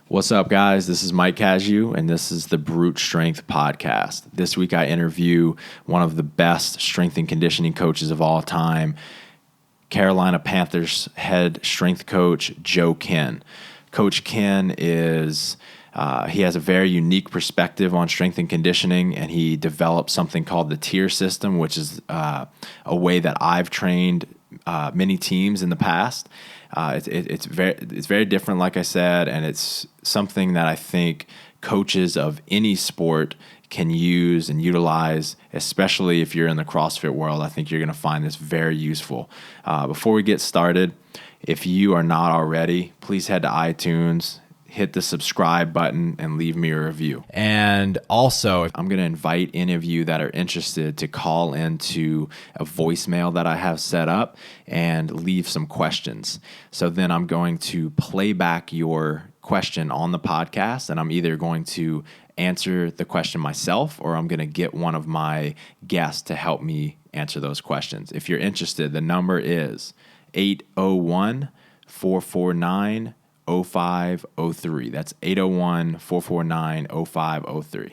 What's up, guys? This is Mike Casu, and this is the Brute Strength Podcast. This week, I interview one of the best strength and conditioning coaches of all time, Carolina Panthers head strength coach, Joe Kenn. Coach Kenn is... he has a very unique perspective on strength and conditioning, and he developed something called the tier system, which is a way that I've trained many teams in the past. It's very different, like I said, and it's something that I think coaches of any sport can use and utilize, especially if you're in the CrossFit world. I think you're going to find this very useful. Before we get started, if you are not already, please head to iTunes, hit the subscribe button, and leave me a review. And also, I'm going to invite any of you that are interested to call into a voicemail that I have set up and leave some questions. So then I'm going to play back your question on the podcast, and I'm either going to answer the question myself or I'm going to get one of my guests to help me answer those questions. If you're interested, the number is 801-449-0503. That's 801-449-0503.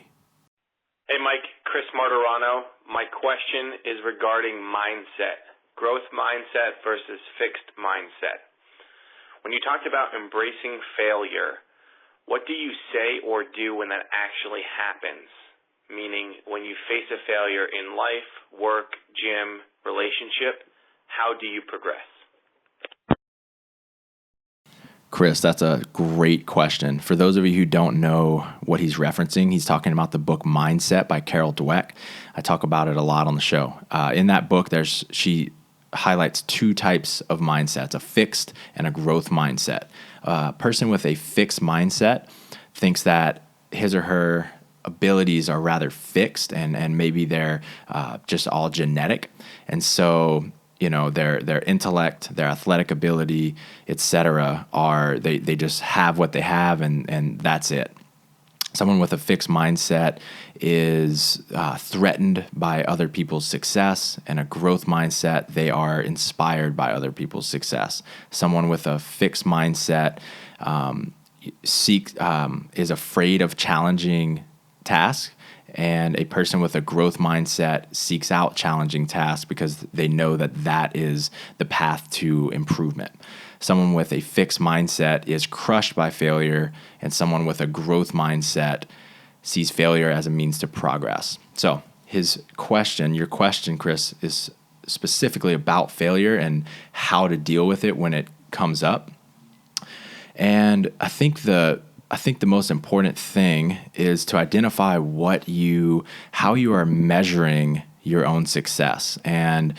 Hey, Mike, Chris Martirano. My question is regarding mindset, growth mindset versus fixed mindset. When you talked about embracing failure, what do you say or do when that actually happens? Meaning, when you face a failure in life, work, gym, relationship, how do you progress? Chris, that's a great question. For those of you who don't know what he's referencing, he's talking about the book Mindset by Carol Dweck. I talk about it a lot on the show. In that book, she highlights two types of mindsets, a fixed and a growth mindset. A person with a fixed mindset thinks that his or her abilities are rather fixed and maybe they're just all genetic. And so their intellect, their athletic ability, etc. they just have what they have and that's it. Someone with a fixed mindset is threatened by other people's success, and a growth mindset, they are inspired by other people's success. Someone with a fixed mindset is afraid of challenging tasks, and a person with a growth mindset seeks out challenging tasks because they know that is the path to improvement. Someone with a fixed mindset is crushed by failure, and someone with a growth mindset sees failure as a means to progress. So your question, Chris, is specifically about failure and how to deal with it when it comes up. And I think the most important thing is to identify how you are measuring your own success. And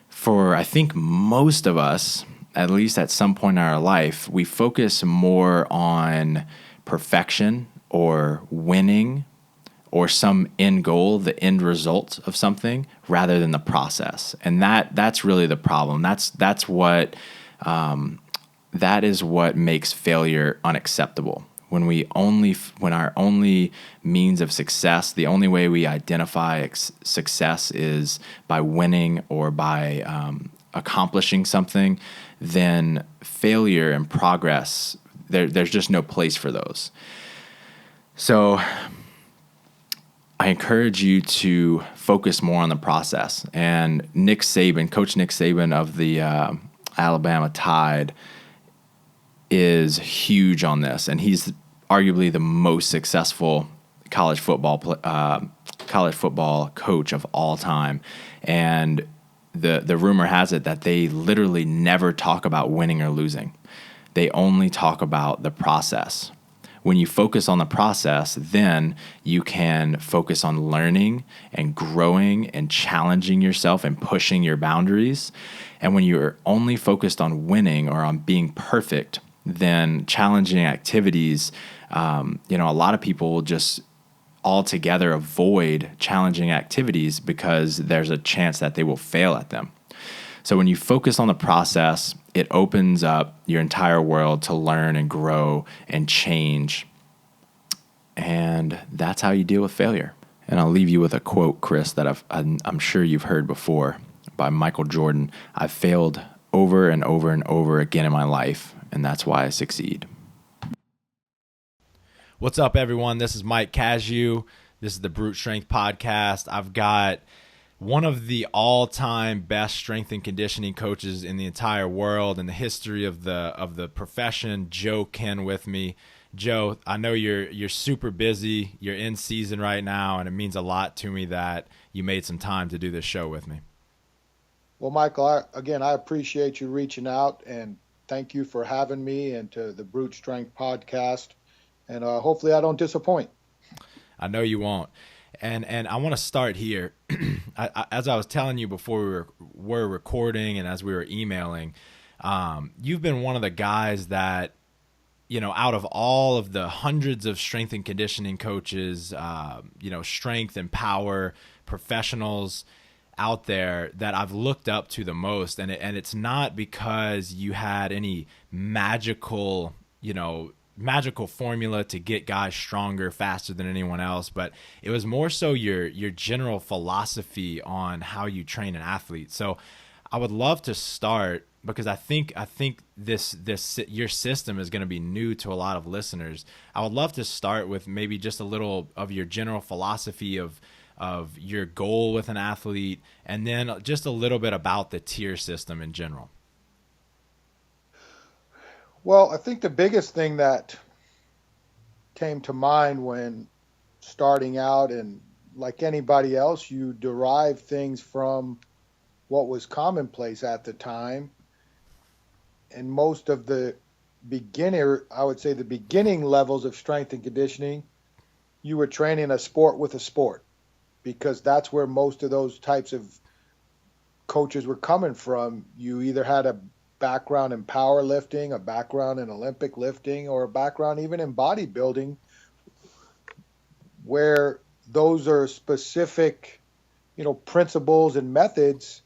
for, I think, most of us, at least at some point in our life, we focus more on perfection or winning or some end goal, the end result of something, rather than the process. And that's really the problem. That is what makes failure unacceptable. When our only means of success, the only way we identify success is by winning or by accomplishing something, then failure and progress, there's just no place for those. So I encourage you to focus more on the process. And Coach Nick Saban of the Alabama Tide is huge on this, and he's arguably the most successful college football coach of all time. And the rumor has it that they literally never talk about winning or losing. They only talk about the process. When you focus on the process, then you can focus on learning and growing and challenging yourself and pushing your boundaries. And when you're only focused on winning or on being perfect, then challenging activities, a lot of people will just altogether avoid challenging activities because there's a chance that they will fail at them. So when you focus on the process, it opens up your entire world to learn and grow and change. And that's how you deal with failure. And I'll leave you with a quote, Chris, that I'm sure you've heard before by Michael Jordan. I've failed over and over and over again in my life, and that's why I succeed. What's up, everyone? This is Mike Casu. This is the Brute Strength Podcast. I've got one of the all-time best strength and conditioning coaches in the entire world in the history of the profession, Joe Kenn, with me. Joe, I know you're super busy. You're in season right now, and it means a lot to me that you made some time to do this show with me. Well, Michael, I appreciate you reaching out, and thank you for having me into the Brute Strength Podcast. And hopefully I don't disappoint. I know you won't. And I want to start here. As I was telling you before we were recording and as we were emailing, you've been one of the guys that, out of all of the hundreds of strength and conditioning coaches, strength and power professionals out there that I've looked up to the most. And it's not because you had any magical formula to get guys stronger faster than anyone else, but it was more so your general philosophy on how you train an athlete. So I would love to start, because I think this your system is going to be new to a lot of listeners. I would love to start with maybe just a little of your general philosophy of your goal with an athlete, and then just a little bit about the tier system in general. Well, I think the biggest thing that came to mind when starting out, and like anybody else, you derive things from what was commonplace at the time. And most of the beginning levels of strength and conditioning, you were training a sport with a sport, because that's where most of those types of coaches were coming from. You either had a background in powerlifting, a background in Olympic lifting, or a background even in bodybuilding, where those are specific, principles and methods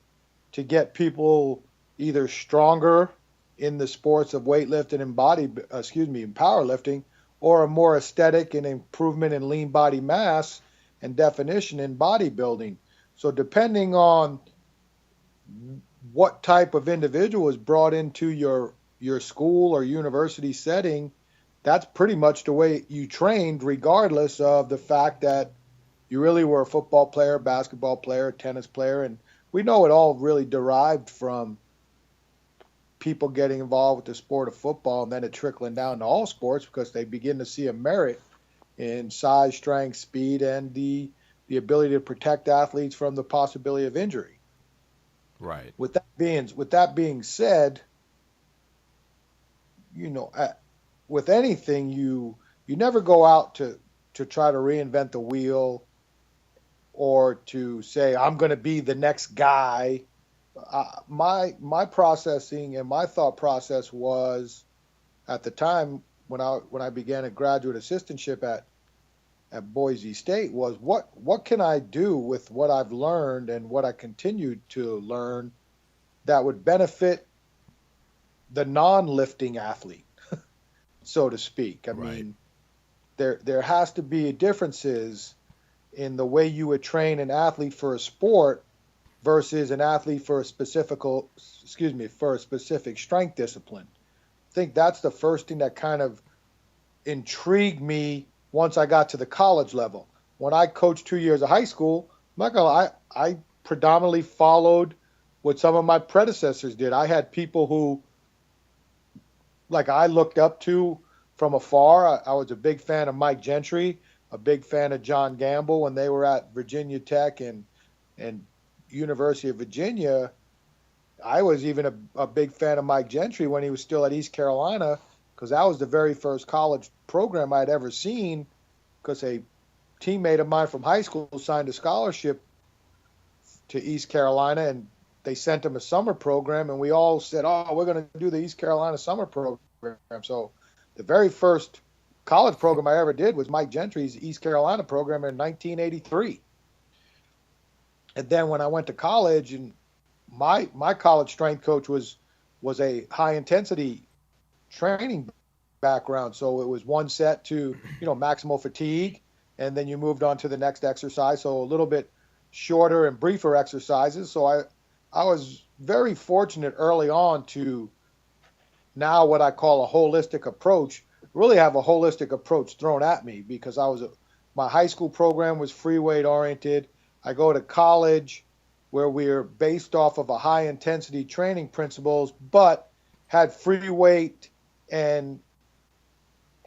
to get people either stronger in the sports of weightlifting and powerlifting, or a more aesthetic and improvement in lean body mass and definition in bodybuilding. So depending on what type of individual is brought into your school or university setting, that's pretty much the way you trained, regardless of the fact that you really were a football player, basketball player, tennis player. And we know it all really derived from people getting involved with the sport of football, and then it trickling down to all sports, because they begin to see a merit in size, strength, speed, and the ability to protect athletes from the possibility of injury. Right. With that being said, with anything, you never go out to try to reinvent the wheel, or to say I'm going to be the next guy. My processing and my thought process was, at the time when I began a graduate assistantship at Boise State, was what can I do with what I've learned and what I continue to learn that would benefit the non-lifting athlete, so to speak. I mean, there has to be differences in the way you would train an athlete for a sport versus an athlete for a specific strength discipline. I think that's the first thing that kind of intrigued me once I got to the college level. When I coached 2 years of high school, Michael, I predominantly followed what some of my predecessors did. I had people who, I looked up to from afar. I was a big fan of Mike Gentry, a big fan of John Gamble when they were at Virginia Tech and University of Virginia. I was even a big fan of Mike Gentry when he was still at East Carolina, because that was the very first college program I'd ever seen, because a teammate of mine from high school signed a scholarship to East Carolina, and they sent him a summer program, and we all said, we're going to do the East Carolina summer program. So the very first college program I ever did was Mike Gentry's East Carolina program in 1983. And then when I went to college, and my college strength coach was a high intensity training background. So it was one set to, maximal fatigue, and then you moved on to the next exercise. So a little bit shorter and briefer exercises. So I was very fortunate early on to now what I call a holistic approach, really have a holistic approach thrown at me because my high school program was free weight oriented. I go to college where we're based off of a high intensity training principles, but had free weight and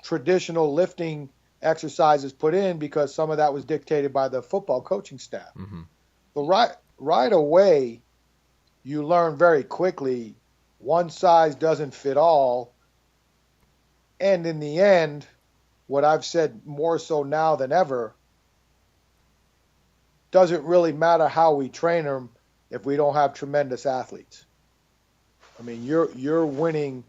traditional lifting exercises put in because some of that was dictated by the football coaching staff. Mm-hmm. So right away, you learn very quickly one size doesn't fit all. And in the end, what I've said more so now than ever, doesn't really matter how we train them if we don't have tremendous athletes. I mean, you're winning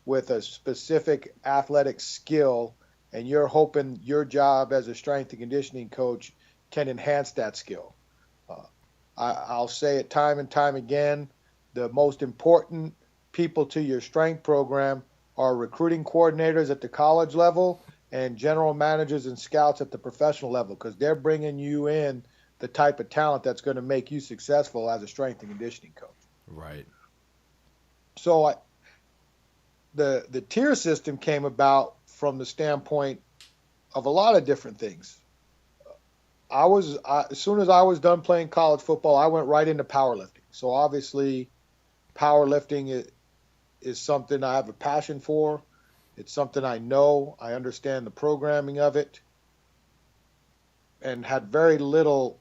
with a specific athletic skill, and you're hoping your job as a strength and conditioning coach can enhance that skill. I'll say it time and time again, the most important people to your strength program are recruiting coordinators at the college level and general managers and scouts at the professional level, because they're bringing you in the type of talent that's going to make you successful as a strength and conditioning coach. Right. So the tier system came about from the standpoint of a lot of different things. As soon as I was done playing college football, I went right into powerlifting. So obviously, powerlifting is something I have a passion for. It's something I know. I understand the programming of it, and had very little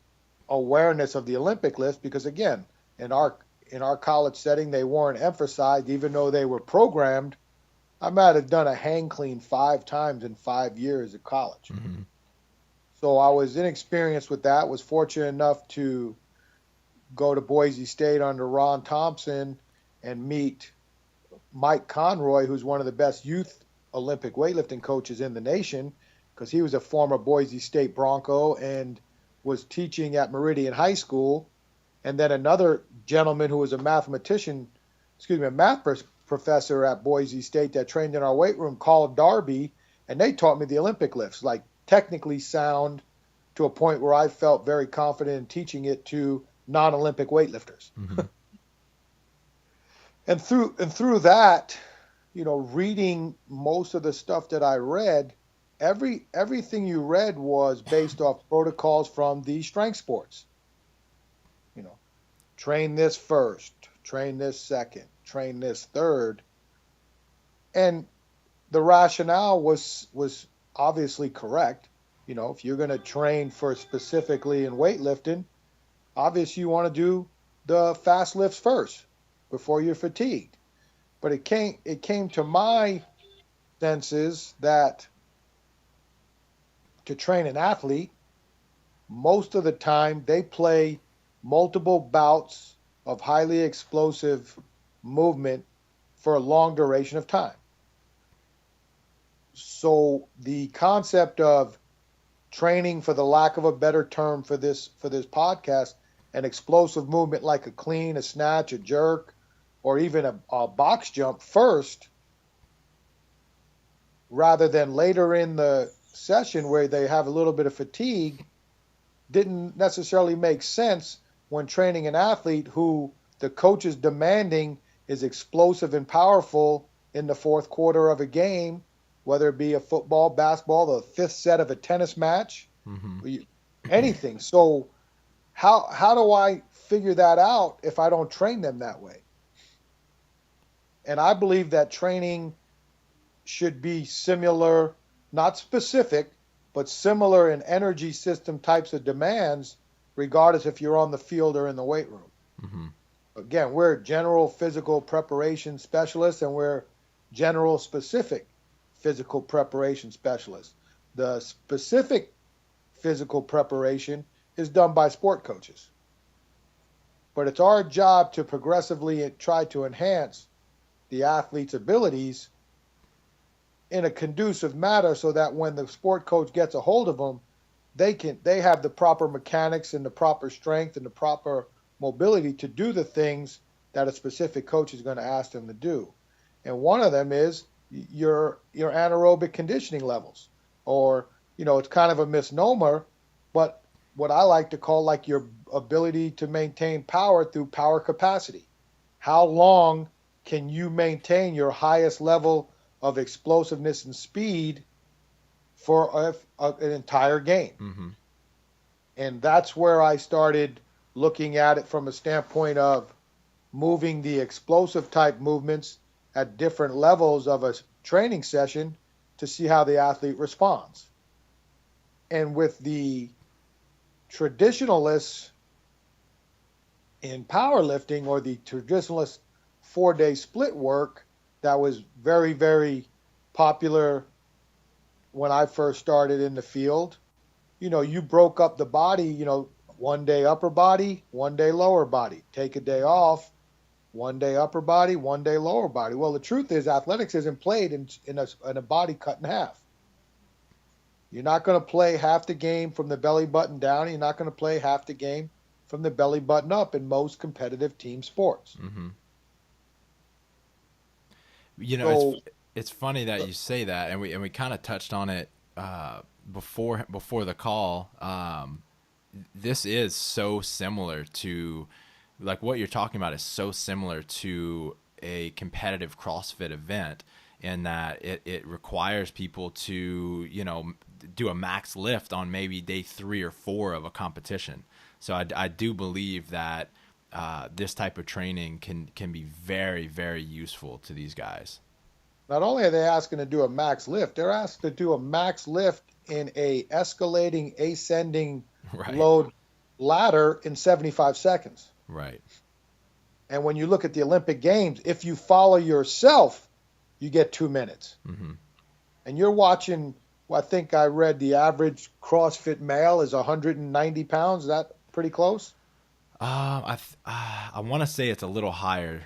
awareness of the Olympic lifts because, again, in our college setting, they weren't emphasized, even though they were programmed. I might have done a hang clean 5 times in 5 years at college. Mm-hmm. So I was inexperienced with that, was fortunate enough to go to Boise State under Ron Thompson and meet Mike Conroy, who's one of the best youth Olympic weightlifting coaches in the nation, because he was a former Boise State Bronco and was teaching at Meridian High School. And then another gentleman who was a math professor at Boise State that trained in our weight room called Darby, and they taught me the Olympic lifts, like technically sound to a point where I felt very confident in teaching it to non-Olympic weightlifters. Mm-hmm. And through that, reading most of the stuff that I read, everything you read was based off protocols from the strength sports. Train this first, train this second, train this third. And the rationale was obviously correct. If you're going to train for specifically in weightlifting, obviously you want to do the fast lifts first before you're fatigued. But it came to my senses that to train an athlete, most of the time they play multiple bouts of highly explosive movement for a long duration of time. So the concept of training, for the lack of a better term for this podcast, an explosive movement like a clean, a snatch, a jerk, or even a box jump first, rather than later in the session where they have a little bit of fatigue, didn't necessarily make sense when training an athlete who the coach is demanding is explosive and powerful in the fourth quarter of a game, whether it be a football, basketball, the fifth set of a tennis match, Mm-hmm. anything. So how do I figure that out if I don't train them that way? And I believe that training should be similar, not specific, but similar in energy system types of demands, regardless if you're on the field or in the weight room. Mm-hmm. Again, we're general physical preparation specialists, and we're general specific physical preparation specialists. The specific physical preparation is done by sport coaches. But it's our job to progressively try to enhance the athlete's abilities in a conducive manner so that when the sport coach gets a hold of them, they have the proper mechanics and the proper strength and the proper mobility to do the things that a specific coach is going to ask them to do. And one of them is your anaerobic conditioning levels, or it's kind of a misnomer, but what I like to call like your ability to maintain power through power capacity. How long can you maintain your highest level of explosiveness and speed for an entire game. Mm-hmm. And that's where I started looking at it from a standpoint of moving the explosive type movements at different levels of a training session to see how the athlete responds. And with the traditionalists in powerlifting, or the traditionalist 4-day split work that was very, very popular when I first started in the field, you broke up the body, 1 day upper body, 1 day lower body, take a day off, 1 day upper body, 1 day lower body. Well, the truth is athletics isn't played in a body cut in half. You're not going to play half the game from the belly button down. You're not going to play half the game from the belly button up in most competitive team sports. Mm-hmm. So, it's funny that you say that, and we kind of touched on it before the call. This is so similar to, like, what you're talking about is so similar to a competitive CrossFit event, in that it requires people to, do a max lift on maybe day 3 or 4 of a competition. So I do believe that this type of training can be very, very useful to these guys. Not only are they asking to do a max lift, they're asked to do a max lift in a escalating, ascending load ladder in 75 seconds. Right. And when you look at the Olympic Games, if you follow yourself, you get 2 minutes. Mm-hmm. And you're watching, I think I read the average CrossFit male is 190 pounds. Is that pretty close? I want to say it's a little higher.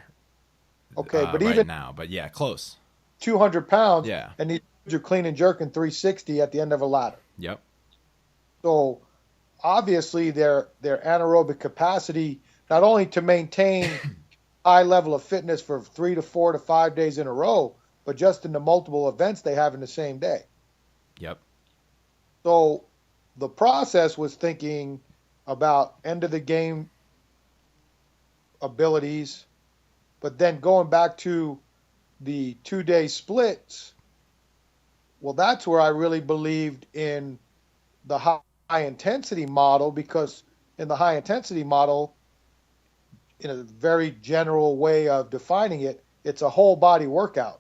Okay, but right even now, but yeah, close. 200 pounds. Yeah. And you're clean and jerking 360 at the end of a ladder. Yep. So obviously their anaerobic capacity, not only to maintain high level of fitness for 3 to 4 to 5 days in a row, but just in the multiple events they have in the same day. Yep. So the process was thinking about end of the game abilities, but then going back to the 2-day splits. Well, that's where I really believed in the high intensity model, because in the high intensity model, in a very general way of defining it, it's a whole body workout,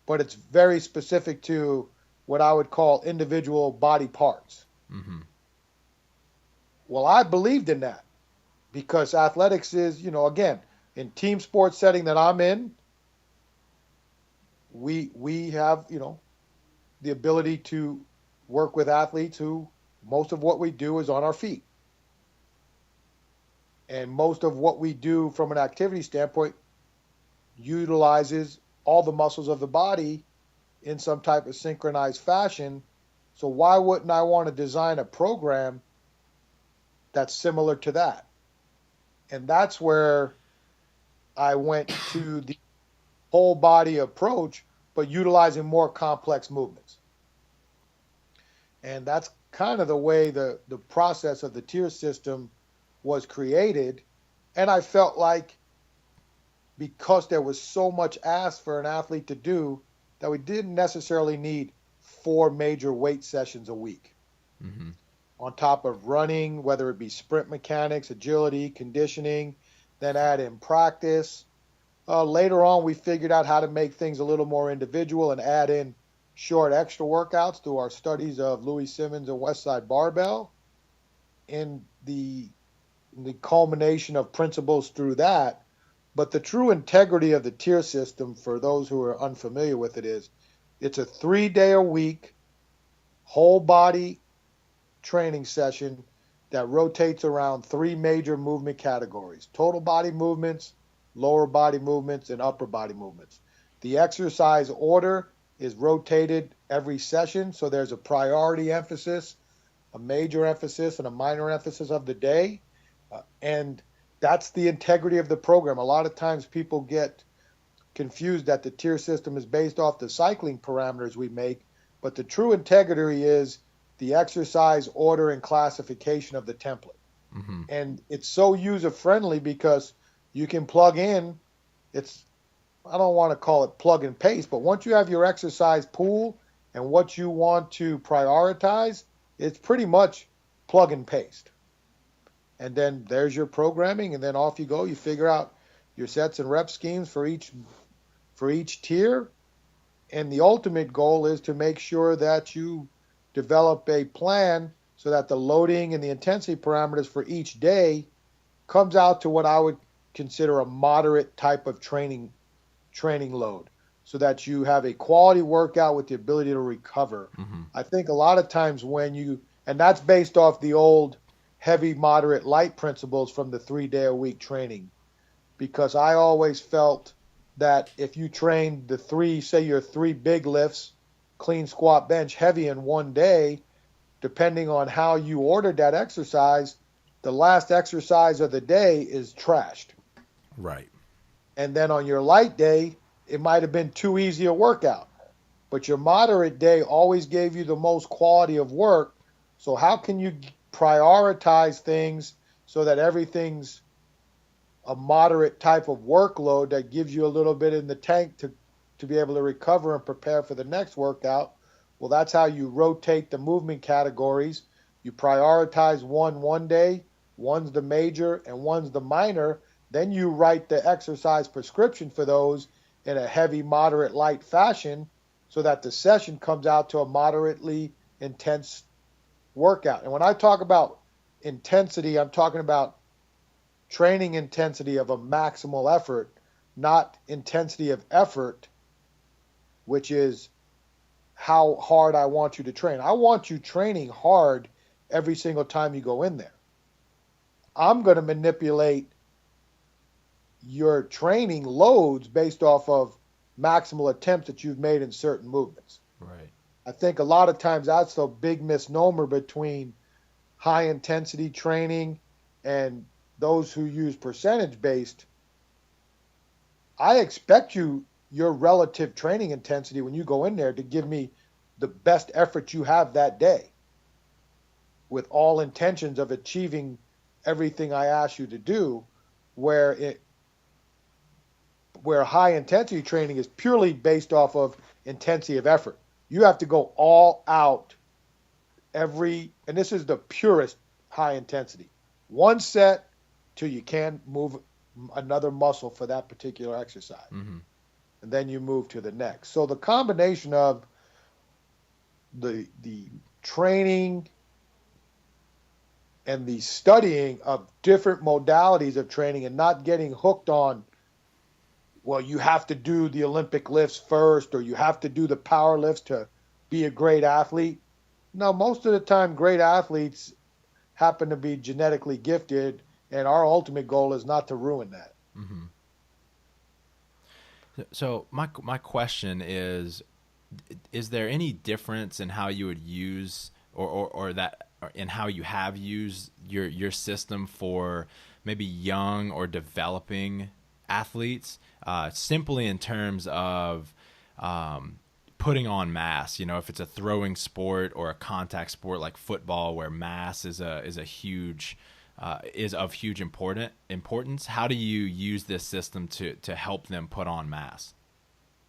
but it's very specific to what I would call individual body parts. Mm-hmm. Well, I believed in that because athletics is, again, in team sports setting that I'm in, we have, the ability to work with athletes who most of what we do is on our feet. And most of what we do from an activity standpoint utilizes all the muscles of the body in some type of synchronized fashion. So why wouldn't I want to design a program that's similar to that? And that's where I went to the whole body approach, but utilizing more complex movements. And that's kind of the way the process of the tier system was created. And I felt like because there was so much asked for an athlete to do, that we didn't necessarily need 4 major weight sessions a week. Mm-hmm. On top of running, whether it be sprint mechanics, agility, conditioning, then add in practice. Later on, we figured out how to make things a little more individual and add in short extra workouts through our studies of Louis Simmons and Westside Barbell. And the culmination of principles through that. But the true integrity of the tier system, for those who are unfamiliar with it, is it's a 3-day-a-week whole body training session that rotates around 3 major movement categories: total body movements, lower body movements, and upper body movements. The exercise order is rotated every session, so there's a priority emphasis, a major emphasis, and a minor emphasis of the day. And that's the integrity of the program. A lot of times people get confused that the tier system is based off the cycling parameters we make, but the true integrity is the exercise order and classification of the template. And it's so user-friendly because you can plug in, it's I don't want to call it plug and paste, but once you have your exercise pool and what you want to prioritize, it's pretty much plug and paste. And then there's your programming, and then off you go. You figure out your sets and rep schemes for each tier, and the ultimate goal is to make sure that you develop a plan so that the loading and the intensity parameters for each day comes out to what I would consider a moderate type of training load, so that you have a quality workout with the ability to recover. Mm-hmm. I think a lot of times and that's based off the old heavy, moderate, light principles from the 3 day a week training, because I always felt that if you trained say your three big lifts, clean, squat, bench, heavy in one day, depending on how you ordered that exercise, the last exercise of the day is trashed. Right. And then on your light day, it might have been too easy a workout. But your moderate day always gave you the most quality of work. So how can you prioritize things so that everything's a moderate type of workload that gives you a little bit in the tank to be able to recover and prepare for the next workout? Well, that's how you rotate the movement categories. You prioritize one day, one's the major and one's the minor. Then you write the exercise prescription for those in a heavy, moderate, light fashion so that the session comes out to a moderately intense workout. And when I talk about intensity, I'm talking about training intensity of a maximal effort, not intensity of effort, which is how hard I want you to train. I want you training hard every single time you go in there. I'm going to manipulate your training loads based off of maximal attempts that you've made in certain movements. Right. I think a lot of times that's a big misnomer between high intensity training and those who use percentage based. I expect your relative training intensity when you go in there to give me the best effort you have that day, with all intentions of achieving everything I ask you to do, where high intensity training is purely based off of intensity of effort. You have to go all out and this is the purest high intensity. One set till you can't move another muscle for that particular exercise. Mm-hmm. And then you move to the next. So the combination of the training and the studying of different modalities of training and not getting hooked on, well, you have to do the Olympic lifts first or you have to do the power lifts to be a great athlete. No, most of the time great athletes happen to be genetically gifted, and our ultimate goal is not to ruin that. Mm-hmm. So my question is there any difference in how you would use or in how you have used your system for maybe young or developing athletes, simply in terms of putting on mass? You know, if it's a throwing sport or a contact sport like football, where mass is of huge importance. How do you use this system to help them put on mass?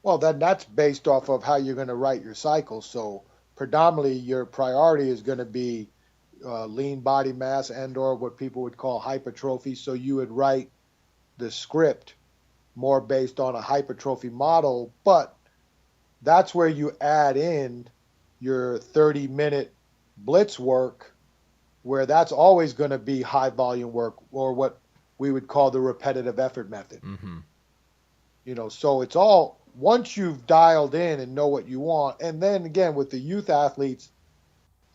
Well, then that's based off of how you're going to write your cycle. So predominantly your priority is going to be lean body mass and or what people would call hypertrophy. So you would write the script more based on a hypertrophy model, but that's where you add in your 30-minute blitz work, where that's always going to be high volume work, or what we would call the repetitive effort method. Mm-hmm. You know, so it's all once you've dialed in and know what you want. And then again, with the youth athletes,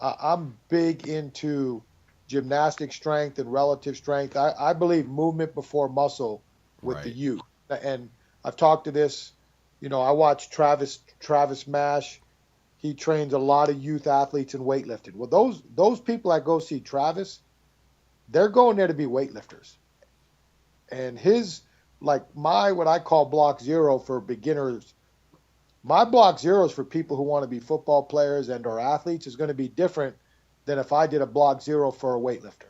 I'm big into gymnastic strength and relative strength. I believe movement before muscle with the youth. And I've talked to this, you know, I watch Travis Mash. He trains a lot of youth athletes in weightlifting. Well, those people that go see Travis, they're going there to be weightlifters. And what I call block zero for beginners, my block zeros for people who want to be football players and or athletes is going to be different than if I did a block zero for a weightlifter,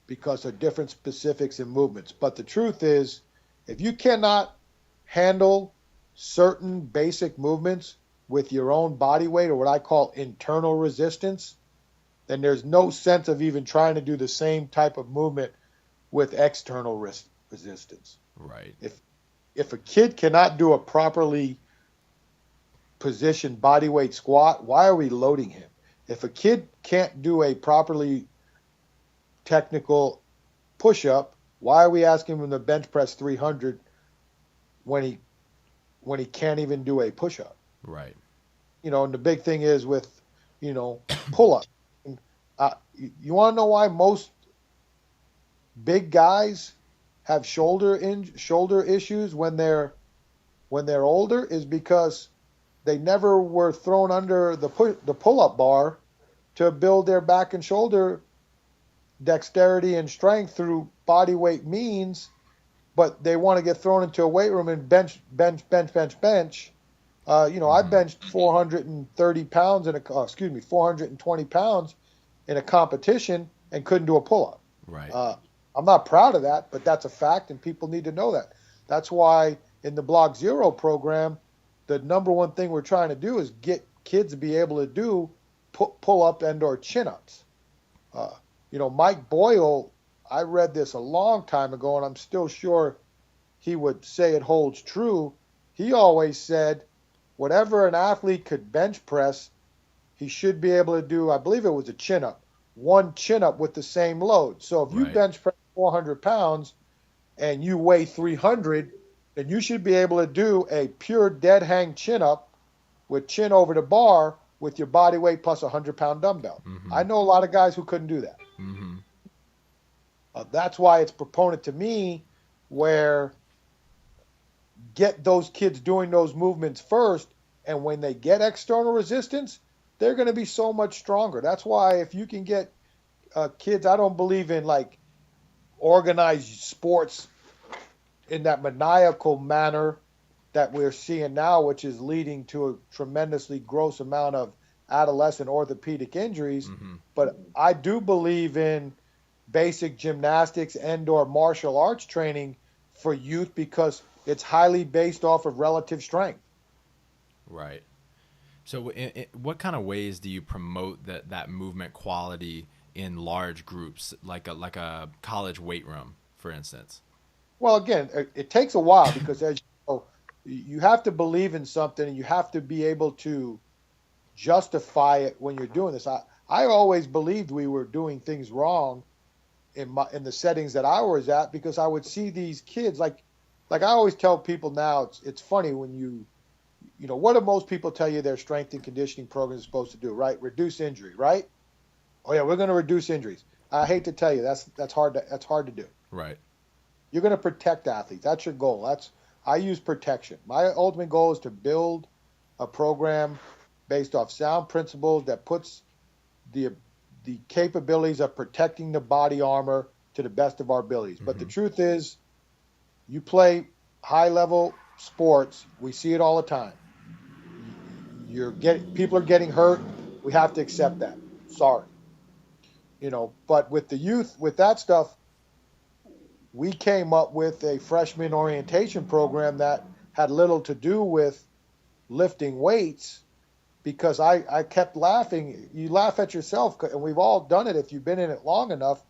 because of different specifics and movements. But the truth is, If you cannot handle certain basic movements with your own body weight, or what I call internal resistance, then there's no sense of even trying to do the same type of movement with external resistance. Right. If a kid cannot do a properly positioned body weight squat, why are we loading him? If a kid can't do a properly technical push-up, why are we asking him to bench press 300 when he can't even do a push-up? Right. And the big thing is with, pull-up. You want to know why most big guys have shoulder issues when they're older? Is because they never were thrown under the pull-up bar to build their back and shoulder dexterity and strength through body weight means, but they want to get thrown into a weight room and bench. I benched 430 pounds 420 pounds in a competition and couldn't do a pull-up. Right. I'm not proud of that, but that's a fact, and people need to know that. That's why in the Block Zero program, the number one thing we're trying to do is get kids to be able to do pull-up and or chin-ups. Mike Boyle, I read this a long time ago, and I'm still sure he would say it holds true. He always said whatever an athlete could bench press, he should be able to do, I believe it was a chin-up, one chin-up with the same load. So if you bench press 400 pounds and you weigh 300, then you should be able to do a pure dead hang chin-up with chin over the bar with your body weight plus a 100-pound dumbbell. Mm-hmm. I know a lot of guys who couldn't do that. Mm-hmm. That's why it's proponent to me where get those kids doing those movements first, and when they get external resistance, they're going to be so much stronger. That's why if you can get kids, I don't believe in like organized sports in that maniacal manner that we're seeing now, which is leading to a tremendously gross amount of adolescent orthopedic injuries. Mm-hmm. But I do believe in basic gymnastics and or martial arts training for youth because it's highly based off of relative strength. Right. So what kind of ways do you promote that movement quality in large groups, like a college weight room, for instance? Well, again, it takes a while because as you know, you have to believe in something and you have to be able to justify it when you're doing this. I always believed we were doing things wrong in the settings that I was at because I would see these kids like I always tell people now. It's funny when you what do most people tell you their strength and conditioning program is supposed to do, right? Reduce injury, right? Oh yeah, we're going to reduce injuries. I hate to tell you that's hard to do. Right. You're going to protect athletes. That's your goal. I use protection. My ultimate goal is to build a program based off sound principles that puts the capabilities of protecting the body armor to the best of our abilities. Mm-hmm. But the truth is, you play high-level sports, we see it all the time. People are getting hurt. We have to accept that. Sorry. But with the youth, with that stuff, we came up with a freshman orientation program that had little to do with lifting weights because I kept laughing. You laugh at yourself, and we've all done it if you've been in it long enough.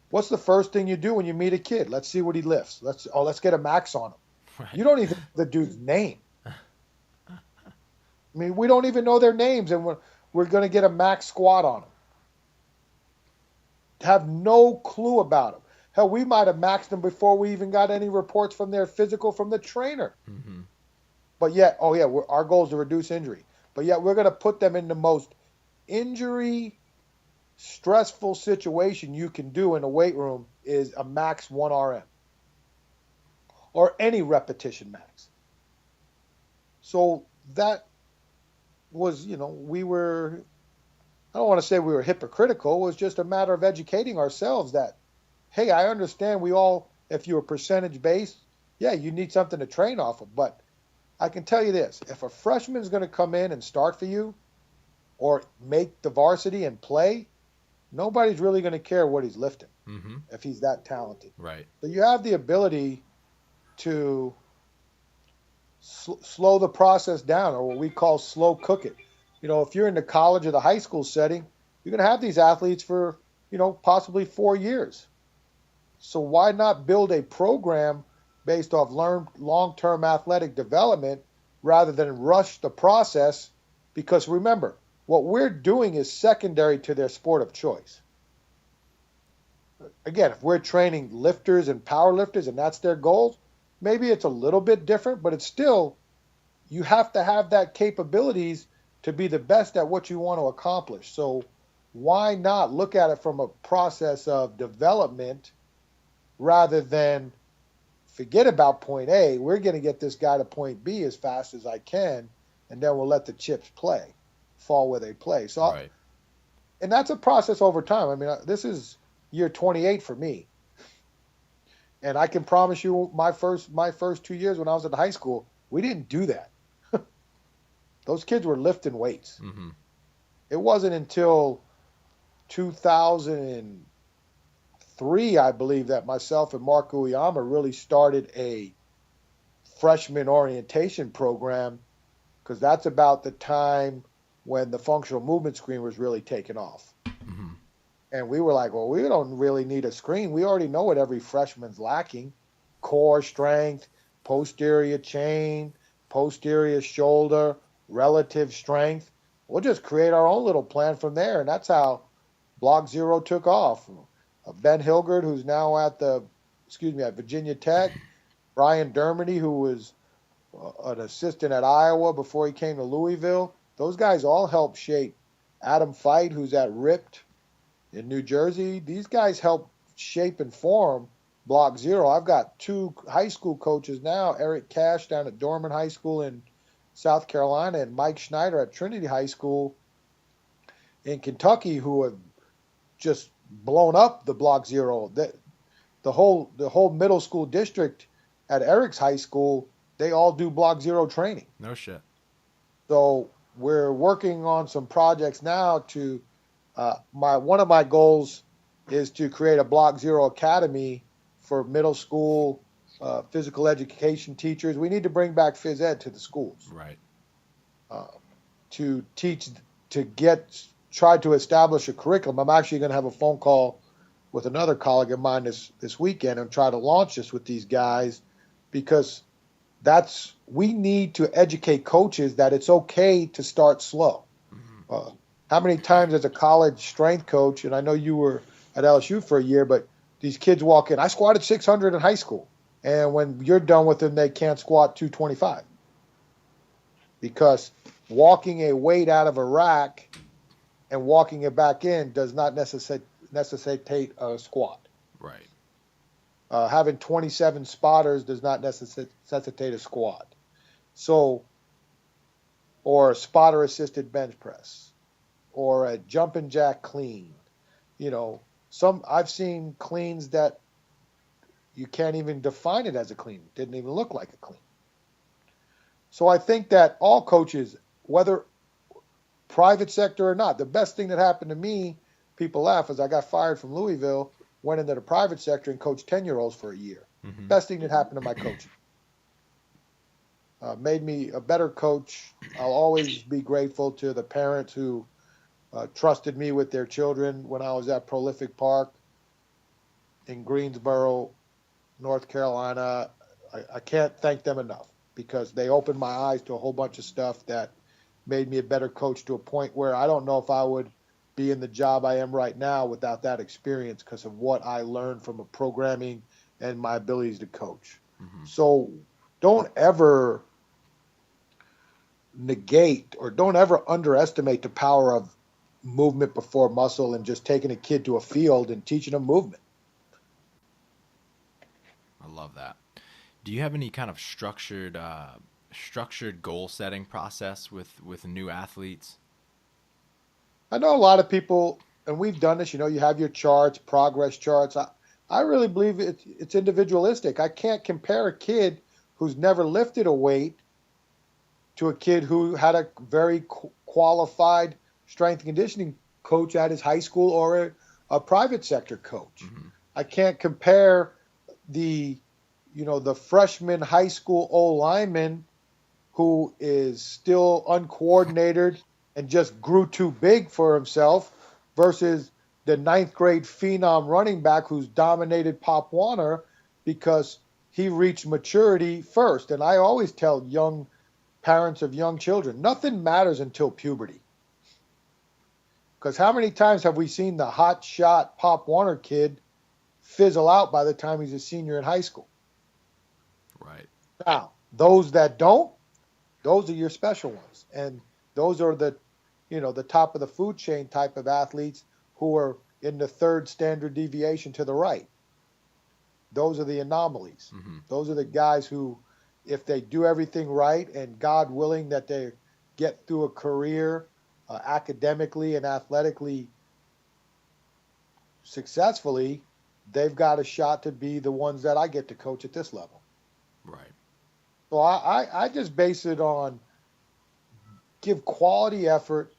What's the first thing you do when you meet a kid? Let's see what he lifts. Let's get a max on him. Right. You don't even know the dude's name. I mean, we don't even know their names, and we're going to get a max squat on them. Have no clue about them. Hell, we might have maxed them before we even got any reports from their physical from the trainer. Mm-hmm. But yet, our goal is to reduce injury. But yet we're going to put them in the most injury stressful situation you can do in a weight room is a max 1 RM. Or any repetition max. So that was, we were, I don't want to say we were hypocritical. It was just a matter of educating ourselves that, hey, I understand if you're percentage based, yeah, you need something to train off of. But I can tell you this, if a freshman's going to come in and start for you or make the varsity and play, nobody's really going to care what he's lifting mm-hmm. if he's that talented. Right. So you have the ability to slow the process down, or what we call slow cook it. If you're in the college or the high school setting, you're going to have these athletes for, possibly 4 years. So why not build a program based off long-term athletic development rather than rush the process? Because remember, what we're doing is secondary to their sport of choice. Again, if we're training lifters and power lifters and that's their goals, maybe it's a little bit different, but it's still, you have to have that capabilities to be the best at what you want to accomplish. So why not look at it from a process of development rather than forget about point A, we're going to get this guy to point B as fast as I can, and then we'll let the chips fall where they play. So, right. And that's a process over time. I mean, this is year 28 for me. And I can promise you my first 2 years when I was at high school, we didn't do that. Those kids were lifting weights. Mm-hmm. It wasn't until 2003, I believe, that myself and Mark Uyama really started a freshman orientation program, because that's about the time when the functional movement screen was really taking off. Mm-hmm. And we were like, well, we don't really need a screen. We already know what every freshman's lacking: core strength, posterior chain, posterior shoulder, relative strength. We'll just create our own little plan from there. And that's how Block Zero took off. Ben Hilgert, who's now at Virginia Tech, Brian Dermody, who was an assistant at Iowa before he came to Louisville. Those guys all helped shape Adam Feit, who's at Ripped in New Jersey. These guys help shape and form Block Zero. I've got 2 high school coaches now, Eric Cash down at Dorman High School in South Carolina and Mike Schneider at Trinity High School in Kentucky, who have just blown up the Block Zero. The whole middle school district at Eric's high school, they all do Block Zero training. No shit. So we're working on some projects now to one of my goals is to create a Block Zero Academy for middle school physical education teachers. We need to bring back phys ed to the schools. Right. To teach, try to establish a curriculum. I'm actually going to have a phone call with another colleague of mine this weekend and try to launch this with these guys, because we need to educate coaches that it's okay to start slow. Mm-hmm. How many times as a college strength coach, and I know you were at LSU for a year, but these kids walk in, I squatted 600 in high school, and when you're done with them, they can't squat 225. Because walking a weight out of a rack and walking it back in does not necessitate a squat. Right. Having 27 spotters does not necessitate a squat. So, or a spotter-assisted bench press, or a jumping jack clean. I've seen cleans that you can't even define it as a clean. It didn't even look like a clean. So I think that all coaches, whether private sector or not, the best thing that happened to me, people laugh, is I got fired from Louisville, went into the private sector and coached 10-year-olds for a year. Mm-hmm. Best thing that happened to my coaching. Made me a better coach. I'll always be grateful to the parents who trusted me with their children when I was at Prolific Park in Greensboro, North Carolina. I can't thank them enough, because they opened my eyes to a whole bunch of stuff that made me a better coach, to a point where I don't know if I would be in the job I am right now without that experience, because of what I learned from a programming and my abilities to coach. Mm-hmm. So don't ever negate or don't ever underestimate the power of movement before muscle, and just taking a kid to a field and teaching them movement. I love that. Do you have any kind of structured goal setting process with new athletes? I know a lot of people, and we've done this, you have your charts, progress charts. I really believe it's individualistic. I can't compare a kid who's never lifted a weight to a kid who had a very qualified strength and conditioning coach at his high school, or a private sector coach. Mm-hmm. I can't compare the the freshman high school O lineman who is still uncoordinated and just grew too big for himself versus the ninth grade phenom running back who's dominated Pop Warner because he reached maturity first. And I always tell young parents of young children, nothing matters until puberty. Because how many times have we seen the hot shot Pop Warner kid fizzle out by the time he's a senior in high school? Right. Now, those that don't, those are your special ones. And those are the top of the food chain type of athletes who are in the third standard deviation to the right. Those are the anomalies. Mm-hmm. Those are the guys who, if they do everything right and God willing that they get through a career academically and athletically successfully, they've got a shot to be the ones that I get to coach at this level. Right. So I just base it on give quality effort,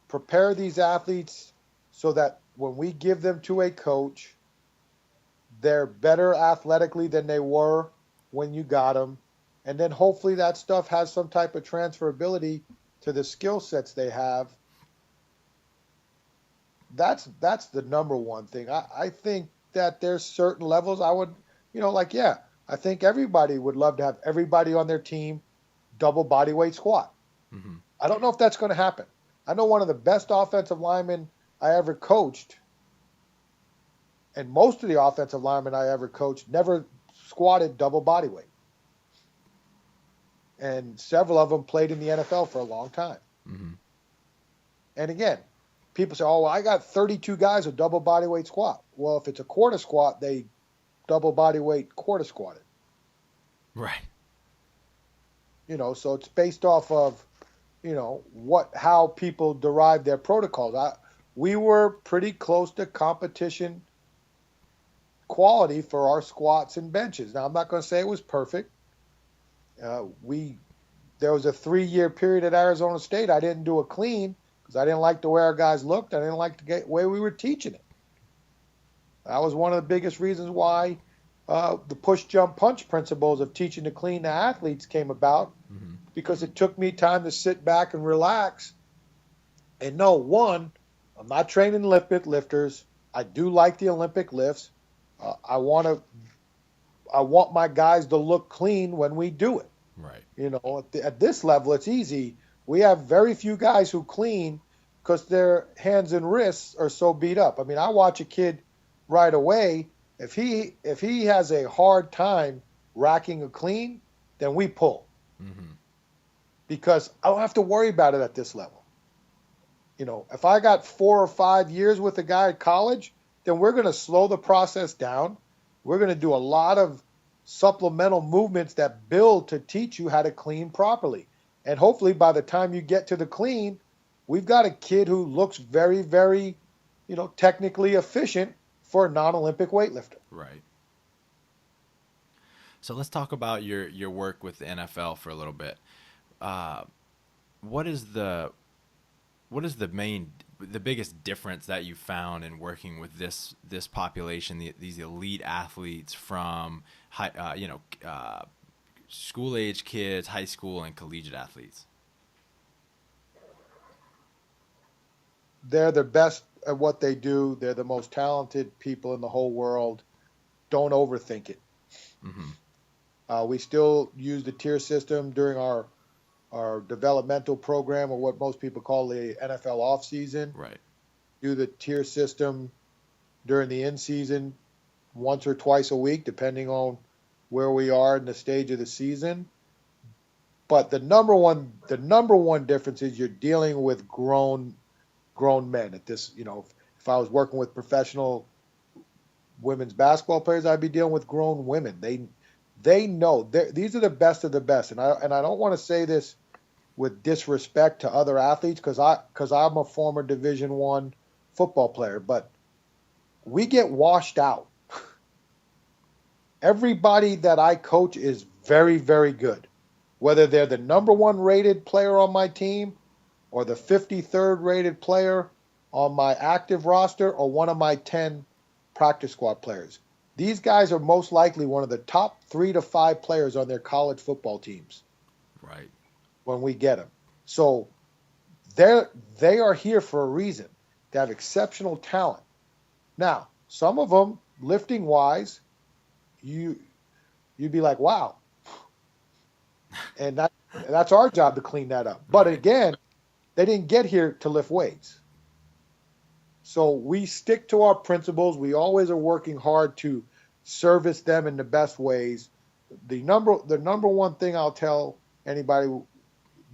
prepare these athletes so that when we give them to a coach, they're better athletically than they were when you got them. And then hopefully that stuff has some type of transferability to the skill sets they have. That's the number one thing. I think that there's certain levels I would, I think everybody would love to have everybody on their team double body weight squat. Mm-hmm. I don't know if that's going to happen. I know one of the best offensive linemen I ever coached, and most of the offensive linemen I ever coached never squatted double body weight. And several of them played in the NFL for a long time. Mm-hmm. And again, people say, oh, well, I got 32 guys who double body weight squat. Well, if it's a quarter squat, they double body weight quarter squatted. Right. So it's based off of, how people derive their protocols. We were pretty close to competition quality for our squats and benches. Now, I'm not going to say it was perfect. There was a 3-year period at Arizona State I didn't do a clean because I didn't like the way our guys looked. I didn't like the way we were teaching it. That was one of the biggest reasons why the push, jump, punch principles of teaching to clean the athletes came about, Mm-hmm. because it took me time to sit back and relax and know, one, I'm not training Olympic lifters. I do like the Olympic lifts. I want my guys to look clean when we do it. Right. At this level, it's easy. We have very few guys who clean because their hands and wrists are so beat up. I mean, I watch a kid right away. If he has a hard time racking a clean, then we pull. Mm-hmm. Because I don't have to worry about it at this level. If I got 4 or 5 years with a guy at college, then we're going to slow the process down. We're going to do a lot of supplemental movements that build to teach you how to clean properly. And hopefully by the time you get to the clean, we've got a kid who looks very, very, technically efficient for a non-Olympic weightlifter. Right. So let's talk about your work with the NFL for a little bit. What is the biggest difference that you found in working with this population, these elite athletes from school age kids, high school and collegiate athletes? They're the best at what they do. They're the most talented people in the whole world. Don't overthink it. Mm-hmm. We still use the tier system during our developmental program, or what most people call the NFL offseason. Right. Do the tier system during the in-season once or twice a week, depending on where we are in the stage of the season. But the number one difference is you're dealing with grown men at this. If I was working with professional women's basketball players, I'd be dealing with grown women. They know these are the best of the best, and I don't want to say this with disrespect to other athletes because I'm a former Division I football player, but we get washed out. Everybody that I coach is very, very good, whether they're the number 1 rated player on my team or the 53rd rated player on my active roster or one of my 10 practice squad players. These guys are most likely one of the top 3 to 5 players on their college football teams Right. when we get them. So they they are here for a reason. They have exceptional talent. Now, some of them lifting wise, you'd be like, wow, and that's our job to clean that up. But Right. again, they didn't get here to lift weights. So we stick to our principles. We always are working hard to service them in the best ways. The number one thing I'll tell anybody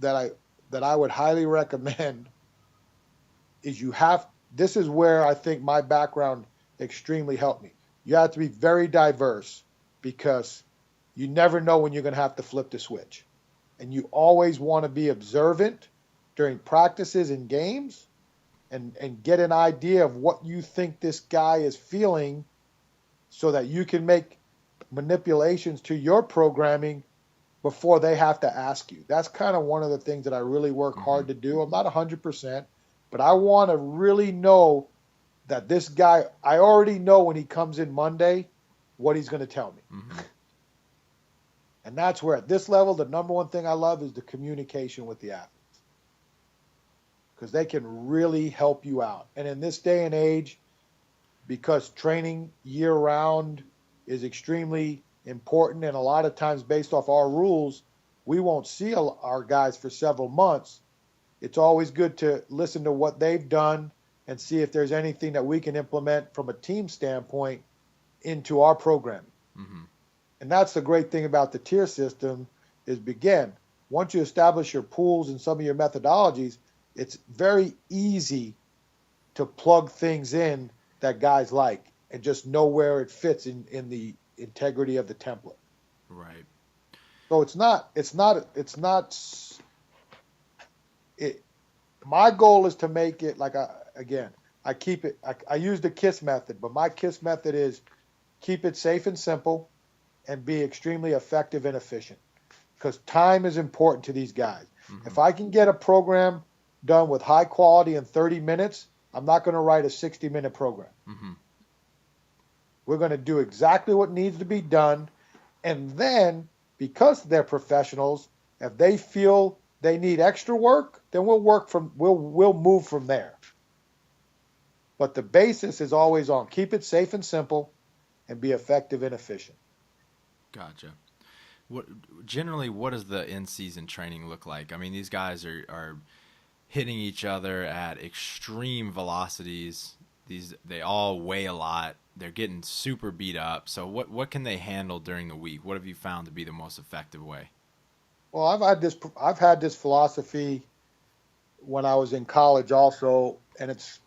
that I would highly recommend is this is where I think my background extremely helped me. You have to be very diverse because you never know when you're going to have to flip the switch. And you always want to be observant during practices and games and get an idea of what you think this guy is feeling so that you can make manipulations to your programming before they have to ask you. That's kind of one of the things that I really work hard to do. I'm not 100%, but I want to really know that this guy, I already know when he comes in Monday what he's going to tell me. Mm-hmm. And that's where at this level, the number one thing I love is the communication with the athletes because they can really help you out. And in this day and age, because training year round is extremely important and a lot of times based off our rules, we won't see our guys for several months. It's always good to listen to what they've done and see if there's anything that we can implement from a team standpoint into our programming. Mm-hmm. And that's the great thing about the tier system is, again, once you establish your pools and some of your methodologies, it's very easy to plug things in that guys like and just know where it fits in the integrity of the template. Right. So my goal is to make it like I use the KISS method, but my KISS method is keep it safe and simple and be extremely effective and efficient because time is important to these guys. Mm-hmm. If I can get a program done with high quality in 30 minutes, I'm not going to write a 60-minute program. Mm-hmm. We're going to do exactly what needs to be done. And then, because they're professionals, if they feel they need extra work, then we'll move from there. But the basis is always on keep it safe and simple and be effective and efficient. Gotcha. What does the in-season training look like? I mean, these guys are hitting each other at extreme velocities. They all weigh a lot. They're getting super beat up. So what can they handle during the week? What have you found to be the most effective way? Well, I've had this philosophy when I was in college also, and it's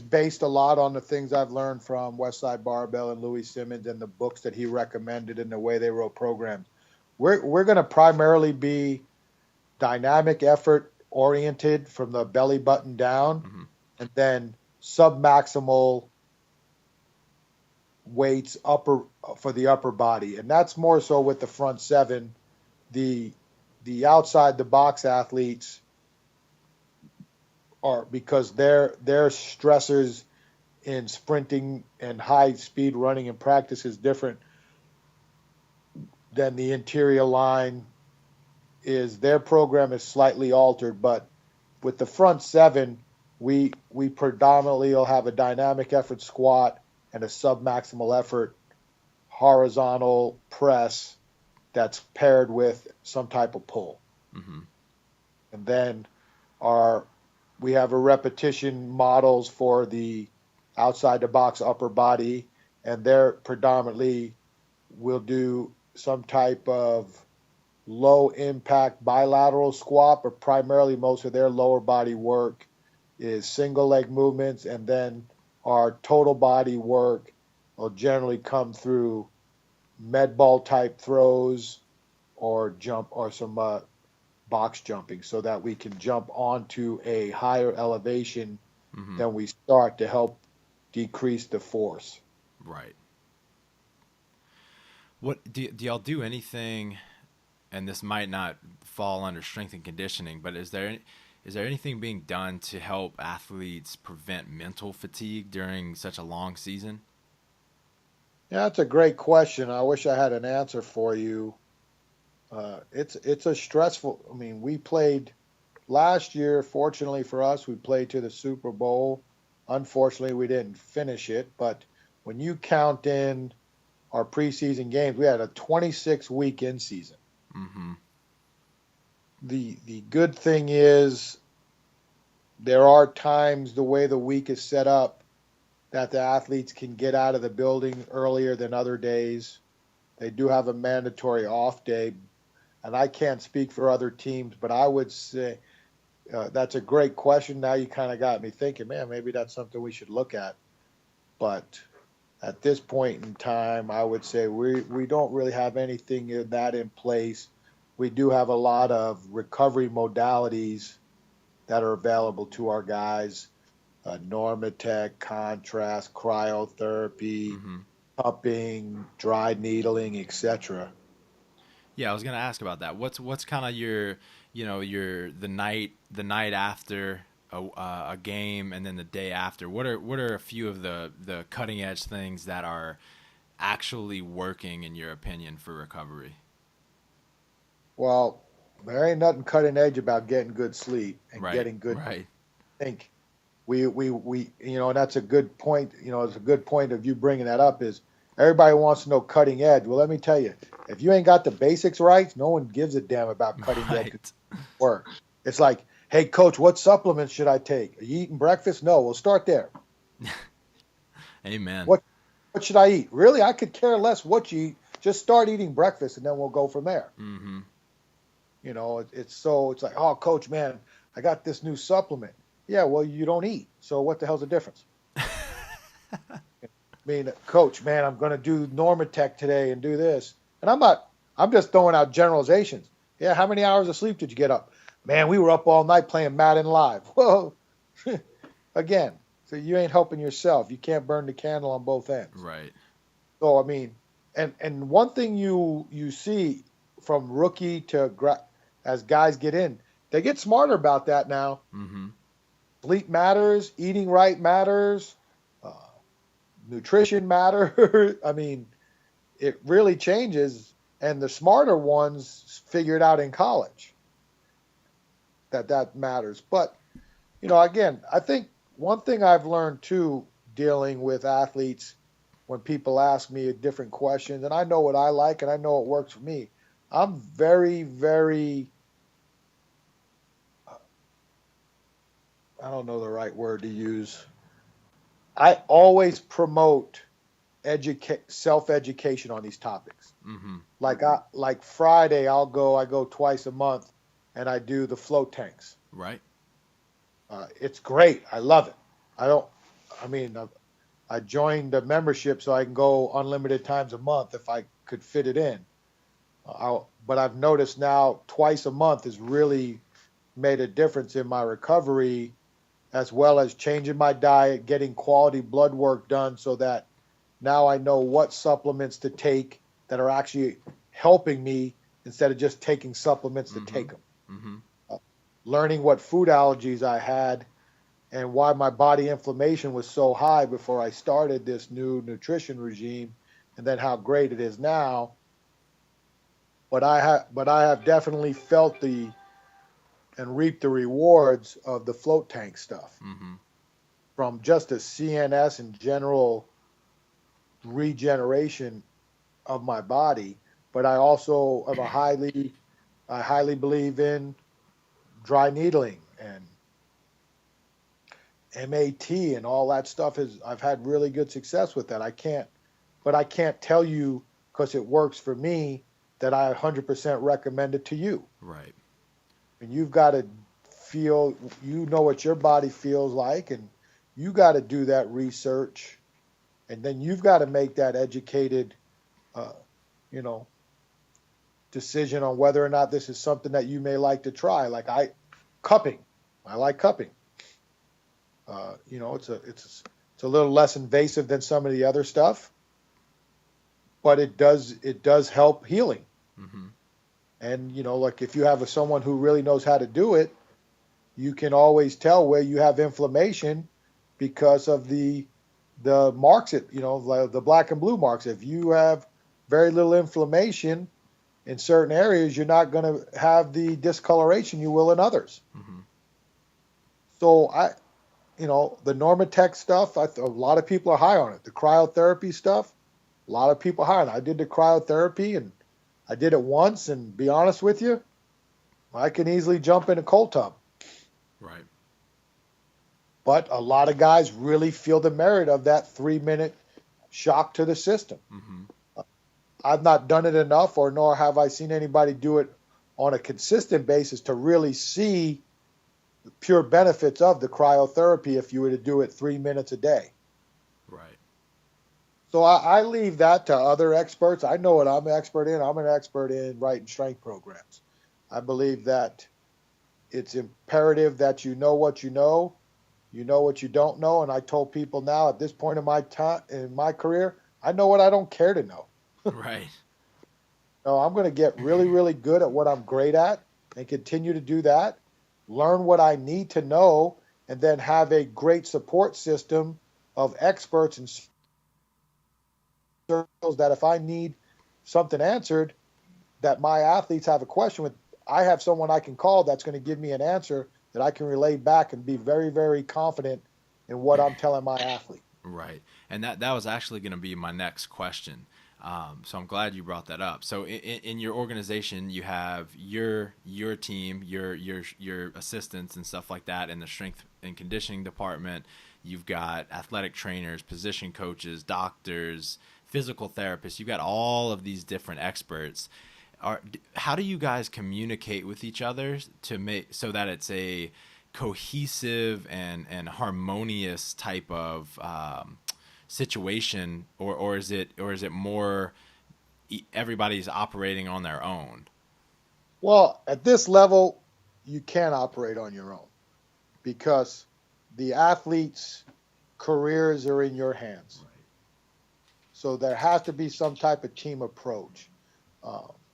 based a lot on the things I've learned from Westside Barbell and Louis Simmons and the books that he recommended and the way they wrote programs. We're going to primarily be dynamic effort oriented from the belly button down, mm-hmm. and then submaximal weights for the upper body. And that's more so with the front seven. The outside the box athletes are, because their stressors in sprinting and high speed running in practice is different than the interior line is. Their program is slightly altered, but with the front seven, we predominantly will have a dynamic effort squat and a submaximal effort horizontal press that's paired with some type of pull. Mm-hmm. And then we have a repetition models for the outside the box upper body, and they're predominantly will do some type of low impact bilateral squat, but primarily most of their lower body work is single leg movements, and then our total body work will generally come through med ball type throws or jump or some box jumping so that we can jump onto a higher elevation mm-hmm. than we start to help decrease the force. Right. What do y'all do anything, and this might not fall under strength and conditioning, but is there anything being done to help athletes prevent mental fatigue during such a long season? Yeah, that's a great question. I wish I had an answer for you. It's a stressful. I mean, we played last year. Fortunately for us, we played to the Super Bowl. Unfortunately, we didn't finish it. But when you count in our preseason games, we had a 26 week in season. Mm-hmm. The good thing is there are times the way the week is set up that the athletes can get out of the building earlier than other days. They do have a mandatory off day, and I can't speak for other teams, but I would say that's a great question. Now you kind of got me thinking, man, maybe that's something we should look at. But at this point in time, I would say we don't really have anything in that in place. We do have a lot of recovery modalities that are available to our guys: Normatec, contrast, cryotherapy, Mm-hmm. cupping, dry needling, etc. Yeah, I was gonna ask about that. What's kind of your, your the night after a game and then the day after. What are a few of the cutting edge things that are actually working in your opinion for recovery? Well, there ain't nothing cutting edge about getting good sleep and Right, getting good right, think. And that's a good point. It's a good point of you bringing that up. Is everybody wants to know cutting edge? Well, let me tell you, if you ain't got the basics right, no one gives a damn about cutting edge right. work. It's like, hey, coach, what supplements should I take? Are you eating breakfast? No, we'll start there. Amen. What what should I eat? Really, I could care less what you eat. Just start eating breakfast, and then we'll go from there. Mm-hmm. It's like, oh, coach, man, I got this new supplement. Yeah, well, you don't eat, so what the hell's the difference? I mean, coach, man, I'm going to do Normatec today and do this, and I'm not. I'm just throwing out generalizations. Yeah, how many hours of sleep did you get up? Man, we were up all night playing Madden Live. Whoa, again, so you ain't helping yourself. You can't burn the candle on both ends. Right. So I mean, and one thing you see from rookie to as guys get in, they get smarter about that now. Mm-hmm. Sleep matters, eating right matters, uh, nutrition matters. I mean, it really changes, and the smarter ones figure it out in college that matters. But again, I think one thing I've learned too, dealing with athletes, when people ask me different questions, and I know what I like and I know what works for me, I'm very, very, I don't know the right word to use. I always promote self-education on these topics. Mm-hmm. Like Friday, I go twice a month, and I do the float tanks. Right. It's great. I love it. I don't. I mean, I joined the membership so I can go unlimited times a month if I could fit it in. But I've noticed now twice a month has really made a difference in my recovery, as well as changing my diet, getting quality blood work done so that now I know what supplements to take that are actually helping me instead of just taking supplements to Mm-hmm. take them. Mm-hmm. Learning what food allergies I had and why my body inflammation was so high before I started this new nutrition regime, and then how great it is now. But I have definitely felt the and reaped the rewards of the float tank stuff, Mm-hmm. from just a CNS and general regeneration of my body. But I also am I highly believe in dry needling and MAT and all that stuff. I've had really good success with that. I can't tell you, because it works for me, that I 100% recommend it to you. Right. And you've got to feel, what your body feels like, and you got to do that research, and then you've got to make that educated, uh, you know, decision on whether or not this is something that you may like to try. Cupping, I like cupping. It's a little less invasive than some of the other stuff, but it does help healing. Mm-hmm. And like if you have someone who really knows how to do it, you can always tell where you have inflammation because of the marks, like the black and blue marks. If you have very little inflammation in certain areas, you're not going to have the discoloration you will in others. Mm-hmm. So the Normatec stuff, a lot of people are high on it. The cryotherapy stuff, a lot of people are high on it. I did the cryotherapy, and I did it once, and be honest with you, I can easily jump in a cold tub. Right. But a lot of guys really feel the merit of that 3-minute shock to the system. Mm-hmm. I've not done it enough, or nor have I seen anybody do it on a consistent basis to really see the pure benefits of the cryotherapy if you were to do it 3 minutes a day. Right. So I leave that to other experts. I know what I'm an expert in. I'm an expert in writing strength programs. I believe that it's imperative that you know what you know what you don't know. And I told people now at this point in my time in my career, I know what I don't care to know. Right. No, I'm going to get really, really good at what I'm great at and continue to do that, learn what I need to know, and then have a great support system of experts and circles that if I need something answered that my athletes have a question with, I have someone I can call that's going to give me an answer that I can relay back and be very, very confident in what I'm telling my athlete. Right. And that was actually going to be my next question. So I'm glad you brought that up. So in your organization, you have your team, your assistants and stuff like that in the strength and conditioning department. You've got athletic trainers, position coaches, doctors, physical therapists. You've got all of these different experts. How do you guys communicate with each other to make so that it's a cohesive and harmonious type of situation, or is it more everybody's operating on their own? Well, at this level, you can't operate on your own because the athletes' careers are in your hands. Right. So there has to be some type of team approach.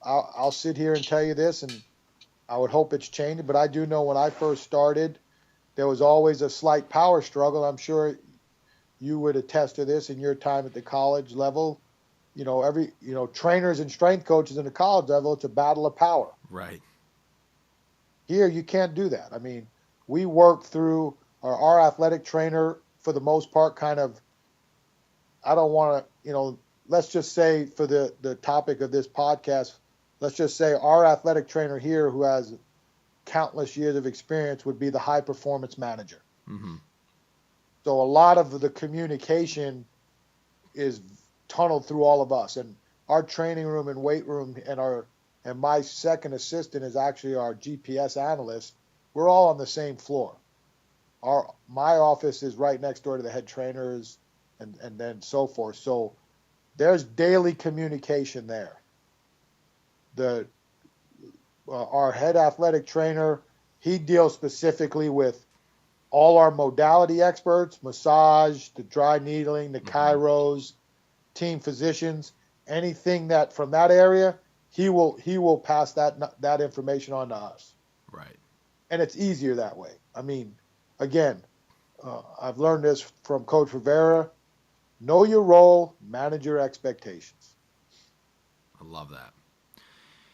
I'll sit here and tell you this, and I would hope it's changing, but I do know when I first started, there was always a slight power struggle. I'm sure you would attest to this in your time at the college level. Trainers and strength coaches in the college level, it's a battle of power. Right. Here, you can't do that. I mean, we work through our athletic trainer, for the most part, kind of, I don't want to, let's just say for the topic of this podcast, let's just say our athletic trainer here, who has countless years of experience, would be the high performance manager. Mm-hmm. So a lot of the communication is tunneled through all of us, and our training room and weight room and my second assistant is actually our GPS analyst. We're all on the same floor. My office is right next door to the head trainers and then so forth. So there's daily communication there. Our head athletic trainer, he deals specifically with all our modality experts, massage, the dry needling, the chiros, team physicians, anything that from that area, he will pass that information on to us. Right. And it's easier that way. I mean, again, I've learned this from Coach Rivera. Know your role, manage your expectations. I love that.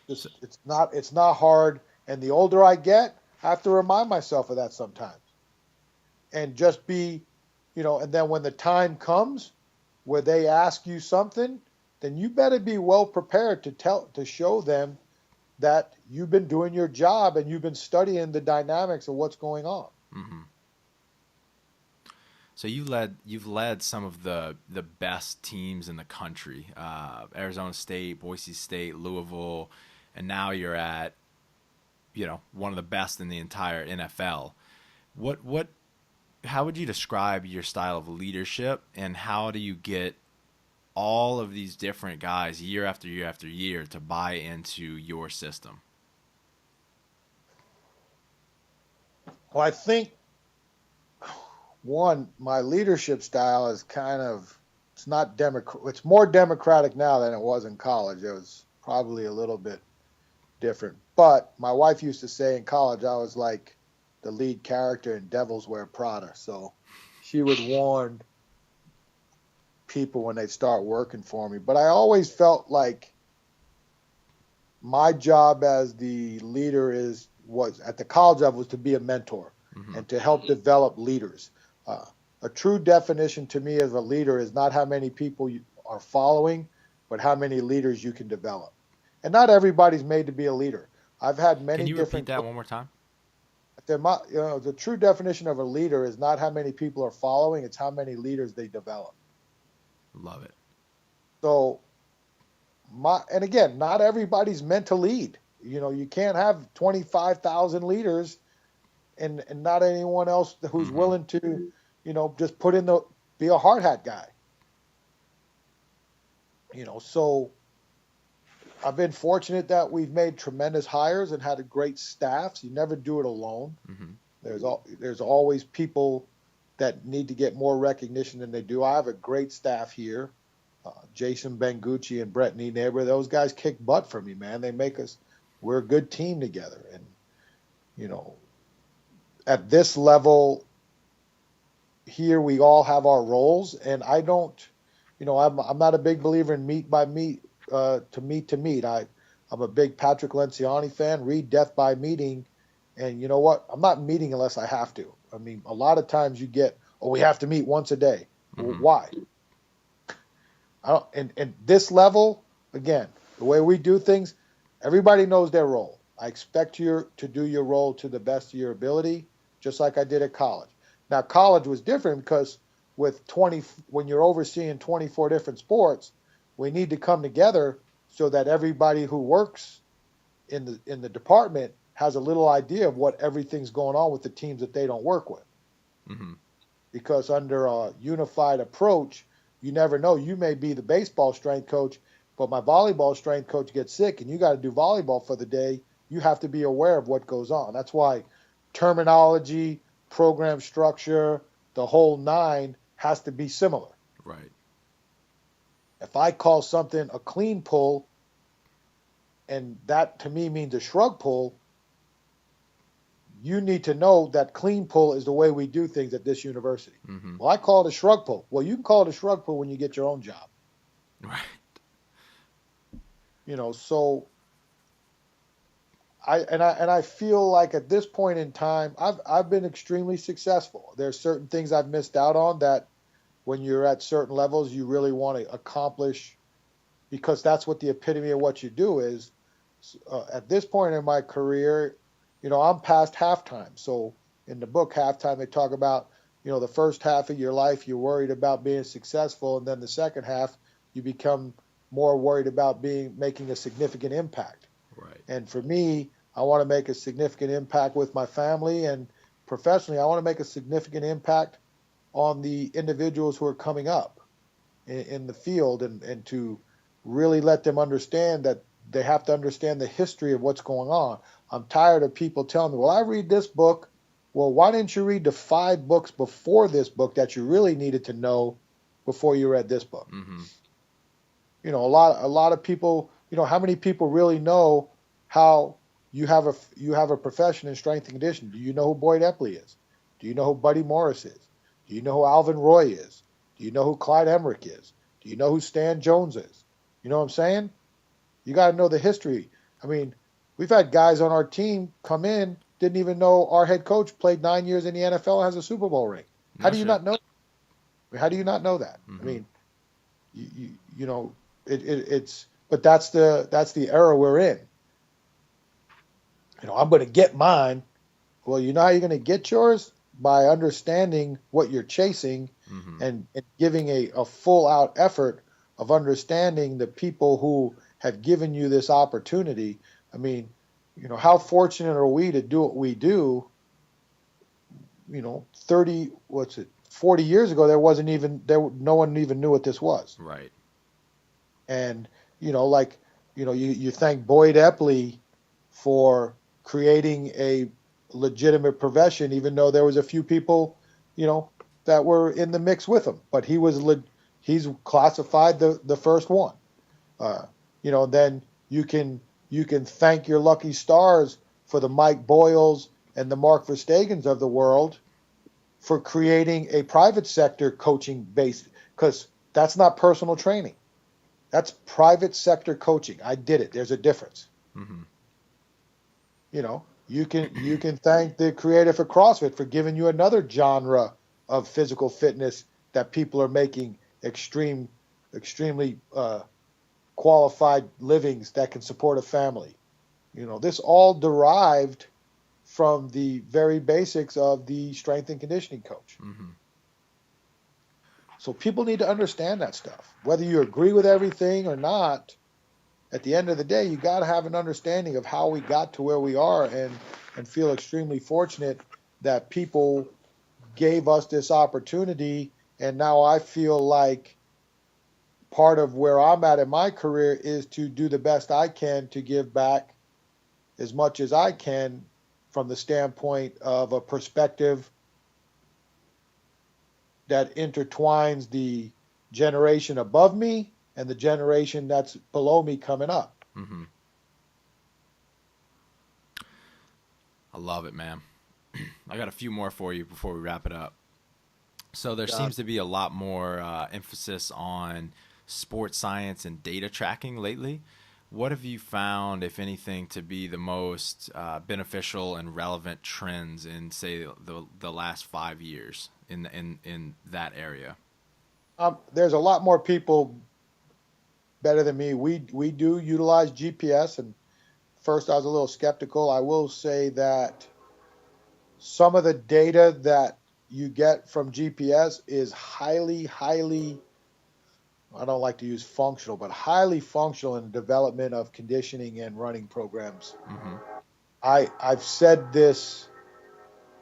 It's not hard. And the older I get, I have to remind myself of that sometimes. And just be, and then when the time comes where they ask you something, then you better be well prepared to show them that you've been doing your job and you've been studying the dynamics of what's going on. Mm-hmm. So you've led some of the best teams in the country, Arizona State, Boise State, Louisville, and now you're at, one of the best in the entire NFL. How would you describe your style of leadership, and how do you get all of these different guys year after year after year to buy into your system? Well, I think my leadership style is it's not it's more democratic now than it was in college. It was probably a little bit different. But my wife used to say in college I was like the lead character in Devils Wear Prada. So she would warn people when they start working for me. But I always felt like my job as the leader was at the college level was to be a mentor and to help develop leaders. A true definition to me as a leader is not how many people you are following, but how many leaders you can develop. And not everybody's made to be a leader. I've had many Can you different. repeat that one more time? The true definition of a leader is not how many people are following; it's how many leaders they develop. Love it. So, and again, not everybody's meant to lead. You can't have 25,000 leaders and not anyone else who's willing to, just be a hard hat guy. So I've been fortunate that we've made tremendous hires and had a great staff. So you never do it alone. There's always people that need to get more recognition than they do. I have a great staff here. Jason Bengucci and Brett Nienaber, those guys kick butt for me, man. We're a good team together. And, at this level here, we all have our roles. And I don't, I'm not a big believer in meat by meat, to meet. I'm a big Patrick Lenciani fan, read Death by Meeting. And you know what? I'm not meeting unless I have to. I mean, a lot of times you get, we have to meet once a day. Well, why? And this level, again, the way we do things, everybody knows their role. I expect you to do your role to the best of your ability, just like I did at college. Now, college was different because when you're overseeing 24 different sports, we need to come together so that everybody who works in the department has a little idea of what everything's going on with the teams that they don't work with. Because under a unified approach, you never know. You may be the baseball strength coach, but my volleyball strength coach gets sick and you got to do volleyball for the day. You have to be aware of what goes on. That's why terminology, program structure, the whole nine has to be similar. Right. If I call something a clean pull, and that to me means a shrug pull, you need to know that clean pull is the way we do things at this university. Well, I call it a shrug pull. Well, you can call it a shrug pull when you get your own job. Right. So I feel like at this point in time, I've been extremely successful. There's certain things I've missed out on that when you're at certain levels, you really want to accomplish, because that's what the epitome of what you do is. At this point in my career, I'm past halftime. So in the book, Halftime, they talk about, the first half of your life, you're worried about being successful. And then the second half, you become more worried about making a significant impact. Right. And for me, I want to make a significant impact with my family, and professionally, I want to make a significant impact on the individuals who are coming up in the field, and to really let them understand that they have to understand the history of what's going on. I'm tired of people telling me, well, I read this book. Well, why didn't you read the 5 books before this book that you really needed to know before you read this book? A lot of people, how many people really know how you have a profession in strength and conditioning? Do you know who Boyd Epley is? Do you know who Buddy Morris is? Do you know who Alvin Roy is? Do you know who Clyde Emmerich is? Do you know who Stan Jones is? You know what I'm saying? You got to know the history. I mean, we've had guys on our team come in, didn't even know our head coach played 9 years in the NFL, has a Super Bowl ring. How do you not know? How do you not know that? I mean, but that's the era we're in. I'm going to get mine. Well, you know how you're going to get yours? By understanding what you're chasing and giving a full out effort of understanding the people who have given you this opportunity. I mean, how fortunate are we to do what we do? 40 years ago, no one even knew what this was. Right. And, you thank Boyd Epley for creating a legitimate profession, even though there was a few people, that were in the mix with him, but he's classified the first one. Then you can thank your lucky stars for the Mike Boyles and the Mark Verstegens of the world for creating a private sector coaching base, because That's not personal training. That's private sector coaching. I did it. There's a difference. Mm-hmm. You know, you can thank the creator for CrossFit for giving you another genre of physical fitness that people are making extremely qualified livings that can support a family. You know, this all derived from the very basics of the strength and conditioning coach. Mm-hmm. So people need to understand that stuff. Whether you agree with everything or not, at the end of the day, you got to have an understanding of how we got to where we are, and feel extremely fortunate that people gave us this opportunity. And now I feel like part of where I'm at in my career is to do the best I can to give back as much as I can from the standpoint of a perspective that intertwines the generation above me and the generation that's below me coming up. Mm-hmm. I love it, man. I got a few more for you before we wrap it up. So there seems to be a lot more emphasis on sports science and data tracking lately. What have you found, if anything, to be the most beneficial and relevant trends in, say, the last 5 years in that area? There's a lot more people better than me. We do utilize GPS, and first I was a little skeptical. I will say that some of the data that you get from GPS is highly, I don't like to use functional, but highly functional in the development of conditioning and running programs. Mm-hmm. I've said this,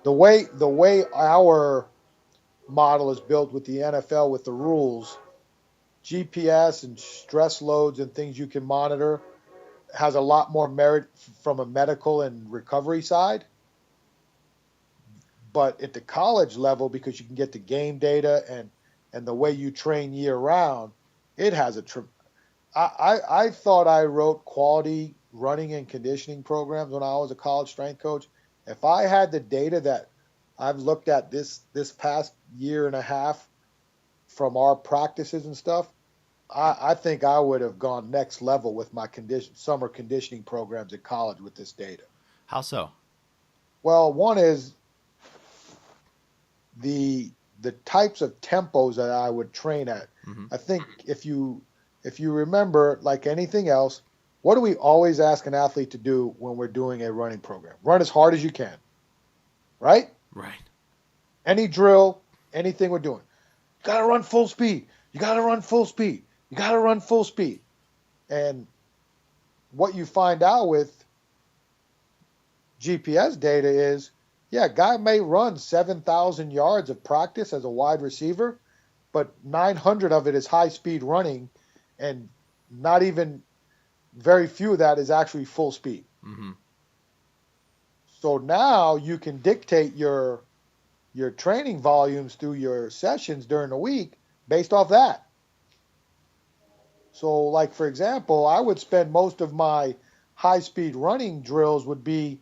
the way our model is built with the NFL, with the rules, GPS and stress loads and things you can monitor has a lot more merit from a medical and recovery side. But at the college level, because you can get the game data and the way you train year round, it has I thought I wrote quality running and conditioning programs when I was a college strength coach. If I had the data that I've looked at this past year and a half from our practices and stuff, I think I would have gone next level with my summer conditioning programs at college with this data. How so? Well, one is the types of tempos that I would train at. Mm-hmm. I think if you remember, like anything else, what do we always ask an athlete to do when we're doing a running program? Run as hard as you can, right? Right. Any drill, anything we're doing. You got to run full speed. You got to run full speed. You got to run full speed. And what you find out with GPS data is, yeah, guy may run 7,000 yards of practice as a wide receiver, but 900 of it is high-speed running, and not even very few of that is actually full speed. Mm-hmm. So now you can dictate your training volumes through your sessions during the week based off that. So, like, for example, I would spend most of my high-speed running drills would be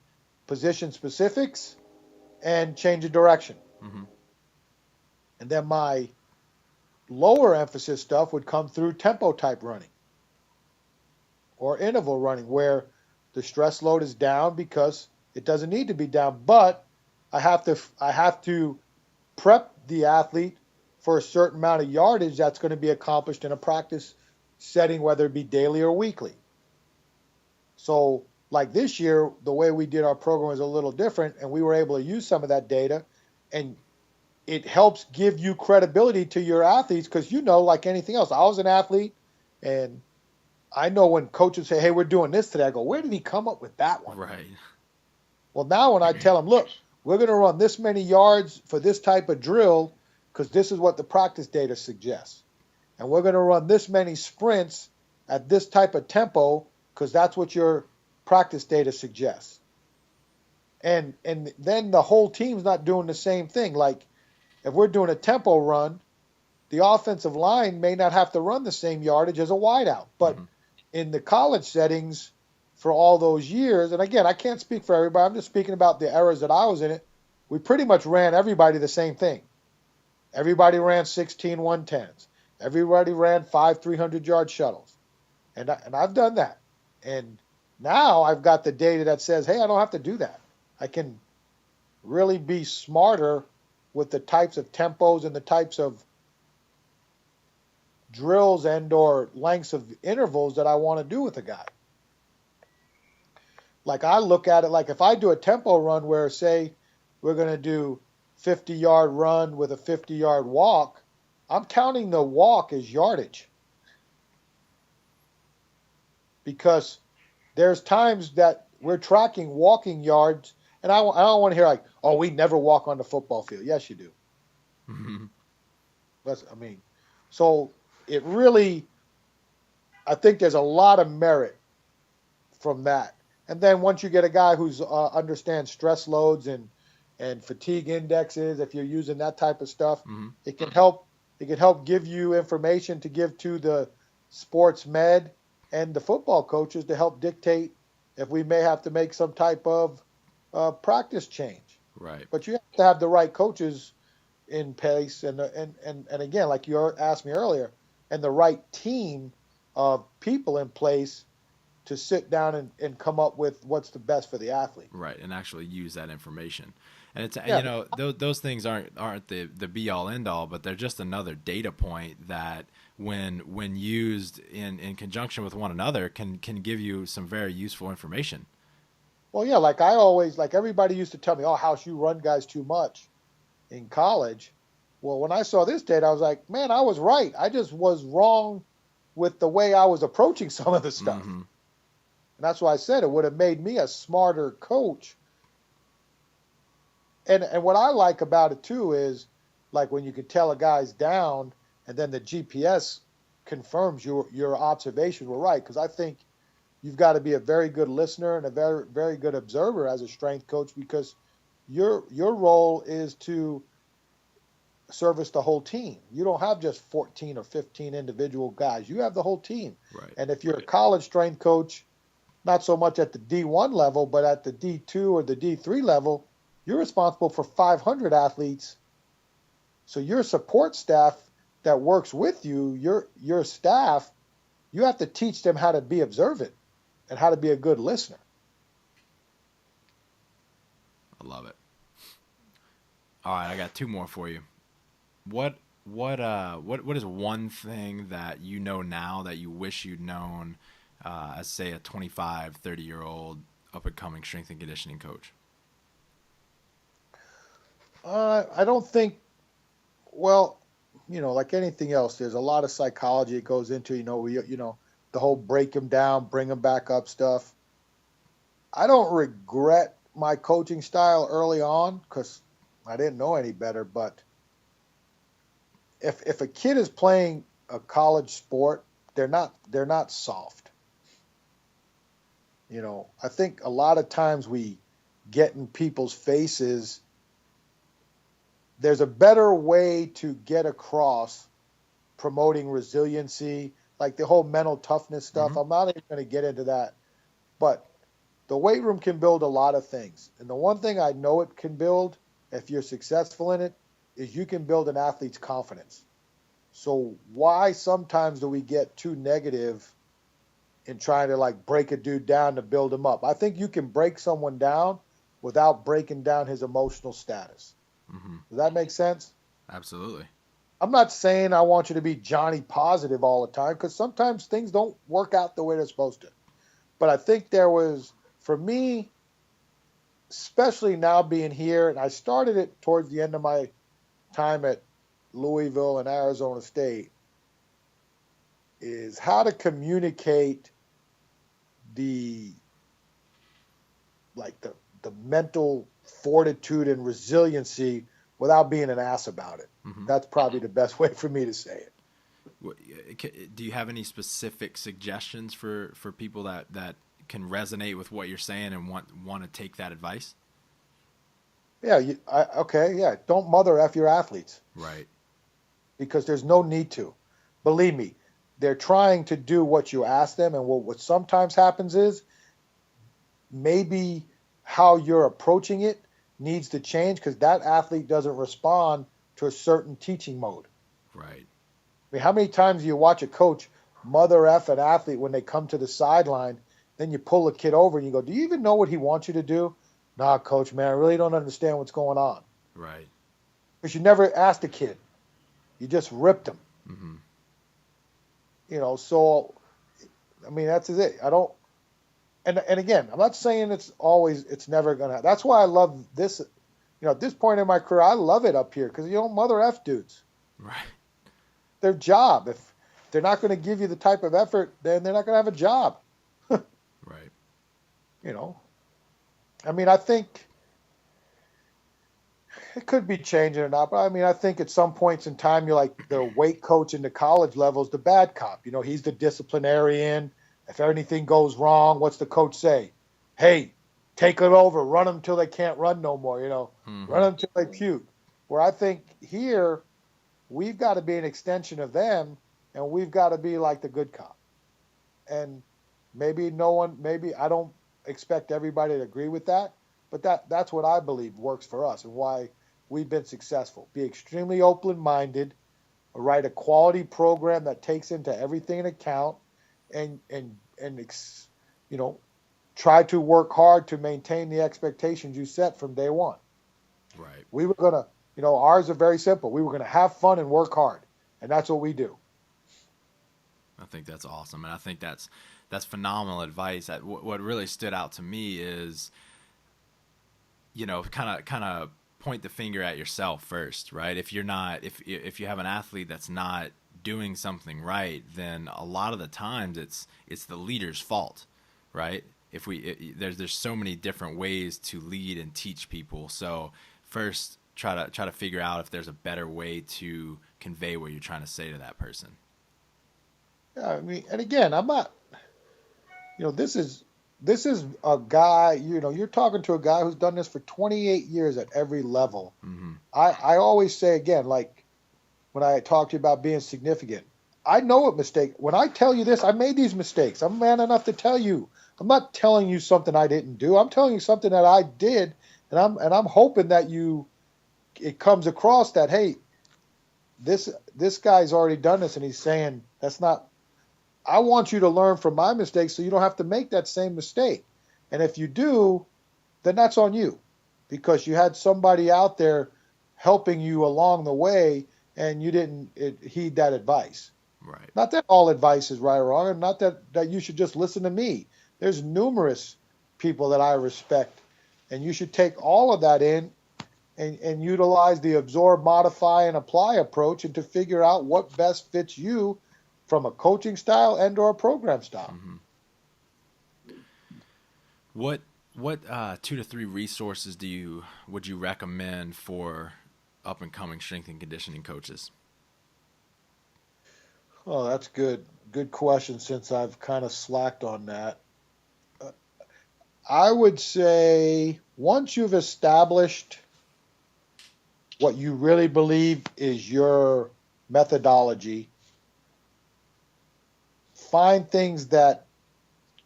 position specifics and change of direction. Mm-hmm. And then my lower emphasis stuff would come through tempo type running or interval running, where the stress load is down because it doesn't need to be down, but I have to prep the athlete for a certain amount of yardage that's going to be accomplished in a practice setting, whether it be daily or weekly. So, like this year, the way we did our program was a little different, and we were able to use some of that data, and it helps give you credibility to your athletes because, like anything else, I was an athlete, and I know when coaches say, hey, we're doing this today, I go, where did he come up with that one? Right. Well, now when I tell them, look, we're going to run this many yards for this type of drill because this is what the practice data suggests. And we're going to run this many sprints at this type of tempo because that's what your practice data suggests. And then the whole team's not doing the same thing. Like if we're doing a tempo run, the offensive line may not have to run the same yardage as a wideout. But in the college settings for all those years, and again, I can't speak for everybody. I'm just speaking about the eras that I was in it. We pretty much ran everybody the same thing. Everybody ran 16 110s. Everybody ran 300-yard shuttles. And I've done that. And now I've got the data that says, hey, I don't have to do that. I can really be smarter with the types of tempos and the types of drills and or lengths of intervals that I want to do with a guy. Like I look at it like if I do a tempo run where, say, we're going to do 50-yard run with a 50-yard walk, I'm counting the walk as yardage. Because there's times that we're tracking walking yards, and I don't want to hear like, oh, we never walk on the football field. Yes, you do. Mm-hmm. So it really, I think there's a lot of merit from that. And then once you get a guy who's understands stress loads and fatigue indexes, if you're using that type of stuff, Mm-hmm. it can help give you information to give to the sports med and the football coaches to help dictate if we may have to make some type of practice change. Right. But you have to have the right coaches in place, and again, like you asked me earlier, and the right team of people in place to sit down and come up with what's the best for the athlete. Right, and actually use that information. And it's Yeah. those things aren't the be all end all, but they're just another data point that when used in conjunction with one another can give you some very useful information. Well, yeah, like everybody used to tell me, oh, House, you run guys too much in college. Well, when I saw this data, I was like, man, I was right. I just was wrong with the way I was approaching some of the stuff. Mm-hmm. And that's why I said it would have made me a smarter coach. And what I like about it too is like when you can tell a guy's down and then the GPS confirms your observations were right. Because I think you've got to be a very good listener and a very, very good observer as a strength coach, because your role is to service the whole team. You don't have just 14 or 15 individual guys. You have the whole team. Right. And if you're a college strength coach, not so much at the D1 level, but at the D2 or the D3 level, you're responsible for 500 athletes. So your support staff that works with you, your staff, you have to teach them how to be observant and how to be a good listener. I love it. All right, I got two more for you. What is one thing that you know now that you wish you'd known as, say, a 25, 30-year-old up-and-coming strength and conditioning coach? I don't think, well, like anything else, there's a lot of psychology that goes into, the whole break them down, bring them back up stuff. I don't regret my coaching style early on because I didn't know any better. But if a kid is playing a college sport, they're not soft. I think a lot of times we get in people's faces. There's a better way to get across promoting resiliency, like the whole mental toughness stuff. Mm-hmm. I'm not even going to get into that. But the weight room can build a lot of things. And the one thing I know it can build, if you're successful in it, is you can build an athlete's confidence. So why sometimes do we get too negative in trying to like break a dude down to build him up? I think you can break someone down without breaking down his emotional status. Mm-hmm. Does that make sense? Absolutely. I'm not saying I want you to be Johnny positive all the time, because sometimes things don't work out the way they're supposed to. But I think there was, for me, especially now being here, and I started it towards the end of my time at Louisville and Arizona State, is how to communicate the mental fortitude and resiliency without being an ass about it. Mm-hmm. That's probably the best way for me to say it. Do you have any specific suggestions for people that can resonate with what you're saying and want to take that advice? Yeah. Don't mother F your athletes. Right. Because there's no need to. Believe me, they're trying to do what you ask them, and what sometimes happens is maybe how you're approaching it needs to change because that athlete doesn't respond to a certain teaching mode. Right. I mean, how many times do you watch a coach mother F an athlete when they come to the sideline? Then you pull the kid over and you go, "Do you even know what he wants you to do?" "Nah, coach, man, I really don't understand what's going on." Right. Because you never asked the kid. You just ripped him. Mm-hmm. So, I mean, that's it. I don't, and again, I'm not saying it's never going to, that's why I love this, at this point in my career, I love it up here because mother F dudes. Right. Their job. If they're not going to give you the type of effort, then they're not going to have a job. Right. I mean, I think it could be changing or not, but I mean, I think at some points in time, you're like the weight coach in the college level is the bad cop. He's the disciplinarian. If anything goes wrong, what's the coach say? "Hey, take it over, run them till they can't run no more, Mm-hmm. run them till they puke." Where I think here, we've got to be an extension of them, and we've got to be like the good cop. And maybe I don't expect everybody to agree with that, but that's what I believe works for us and why we've been successful. Be extremely open-minded, write a quality program that takes into everything in account, and try to work hard to maintain the expectations you set from day one. Right. We were gonna, ours are very simple. We were gonna have fun and work hard, and that's what we do. I think that's awesome, and I think that's phenomenal advice. What really stood out to me is, kind of point the finger at yourself first, right? If you're not, if you have an athlete that's not doing something right, then a lot of the times it's the leader's fault, right? There's so many different ways to lead and teach people. So first, try to figure out if there's a better way to convey what you're trying to say to that person. Yeah, I mean, and again, I'm not. This is a guy. You're talking to a guy who's done this for 28 years at every level. Mm-hmm. I always say again, like when I talk to you about being significant, I know what mistake. When I tell you this, I made these mistakes. I'm man enough to tell you. I'm not telling you something I didn't do. I'm telling you something that I did, and I'm hoping that it comes across that, hey, this guy's already done this, and he's saying that's not. I want you to learn from my mistakes so you don't have to make that same mistake. And if you do, then that's on you because you had somebody out there helping you along the way and you didn't heed that advice. Right. Not that all advice is right or wrong, and not that you should just listen to me. There's numerous people that I respect, and you should take all of that in and utilize the absorb, modify, and apply approach and to figure out what best fits you from a coaching style and or a program style. Mm-hmm. What 2 to 3 resources would you recommend for up and coming strength and conditioning coaches? Oh, that's good. Good question. Since I've kind of slacked on that, I would say once you've established what you really believe is your methodology, find things that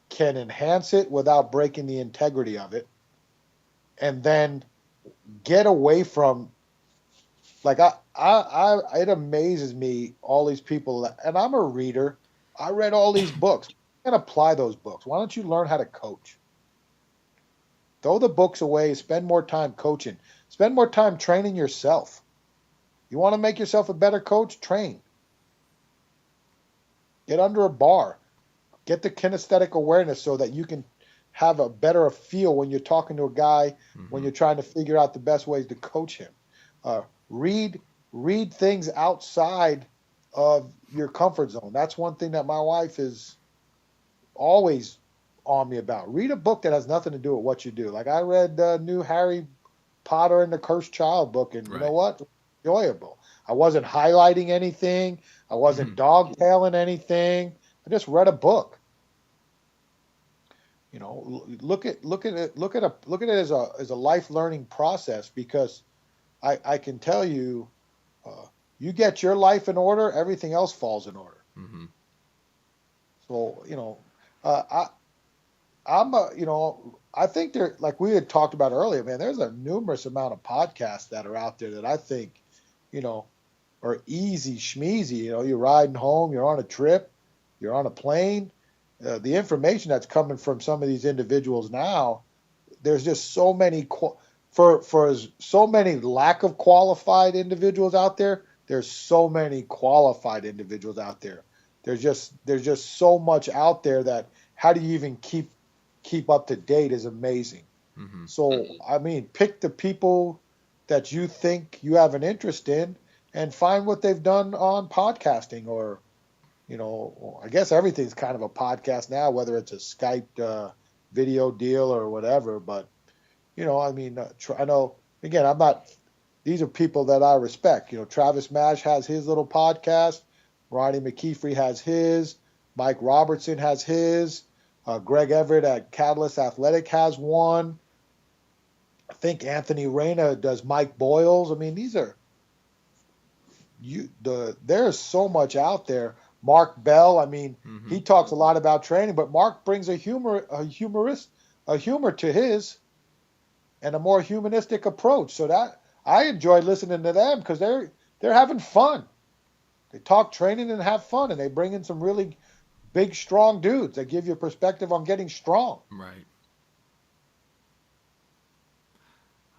can enhance it without breaking the integrity of it, and then get away from, like, it amazes me, all these people, and I'm a reader. I read all these books. And apply those books. Why don't you learn how to coach? Throw the books away. Spend more time coaching. Spend more time training yourself. You want to make yourself a better coach? Train. Get under a bar. Get the kinesthetic awareness so that you can have a better feel when you're talking to a guy, mm-hmm. when you're trying to figure out the best ways to coach him. Read things outside of your comfort zone. That's one thing that my wife is always on me about. Read a book that has nothing to do with what you do. Like I read the new Harry Potter and the Cursed Child book, and right. You know what? Enjoyable. I wasn't highlighting anything. I wasn't dogtailing anything. I just read a book. Look at it as a life learning process, because I can tell you, you get your life in order, everything else falls in order. Mm-hmm. So I think there, like we had talked about earlier, man, there's a numerous amount of podcasts that are out there that I think, are are easy schmeezy. You know, you're riding home, you're on a trip, you're on a plane. The information that's coming from some of these individuals now, there's just so many for so many lack of qualified individuals out there. There's so many qualified individuals out there. There's just so much out there that how do you even keep up to date is amazing. Mm-hmm. So I mean, pick the people that you think you have an interest in and find what they've done on podcasting or I guess everything's kind of a podcast now, whether it's a Skype video deal or whatever. But I mean, I know again, I'm not. These are people that I respect. Travis Mash has his little podcast. Ronnie McKeefrey has his. Mike Robertson has his. Greg Everett at Catalyst Athletic has one. I think Anthony Reyna does Mike Boyles. I mean, there's so much out there. Mark Bell, I mean, he talks a lot about training, but Mark brings a humor to his and a more humanistic approach. So that I enjoy listening to them because they're having fun. They talk training and have fun, and they bring in some really big, strong dudes that give you a perspective on getting strong. Right.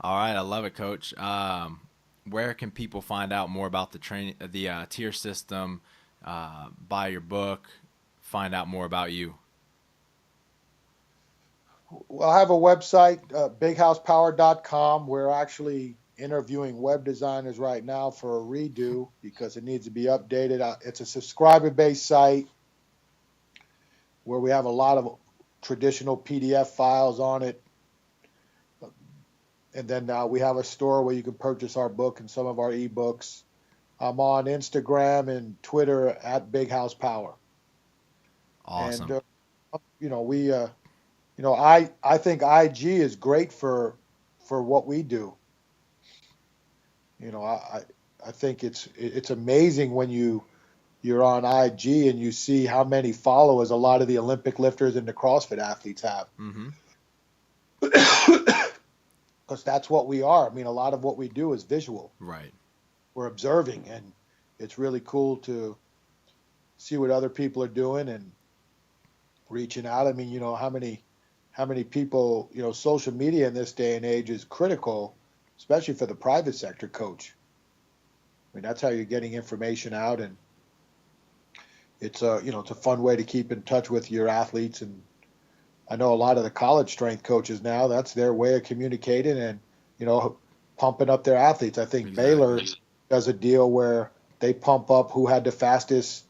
All right, I love it, Coach. Where can people find out more about the tier system? Buy your book, find out more about you? Well, I have a website, bighousepower.com. We're actually interviewing web designers right now for a redo because it needs to be updated. It's a subscriber-based site where we have a lot of traditional PDF files on it. And then we have a store where you can purchase our book and some of our ebooks. I'm on Instagram and Twitter at Big House Power. Awesome. And I think IG is great for what we do. I think it's amazing when you're on IG and you see how many followers a lot of the Olympic lifters and the CrossFit athletes have. Mm-hmm. Because that's what we are. I mean, a lot of what we do is visual. Right. We're observing, and it's really cool to see what other people are doing and reaching out. I mean, how many people, social media in this day and age is critical, especially for the private sector coach. I mean, that's how you're getting information out, and it's a fun way to keep in touch with your athletes. And I know a lot of the college strength coaches now, that's their way of communicating and, pumping up their athletes. I think Exactly. Baylor does a deal where they pump up who had the fastest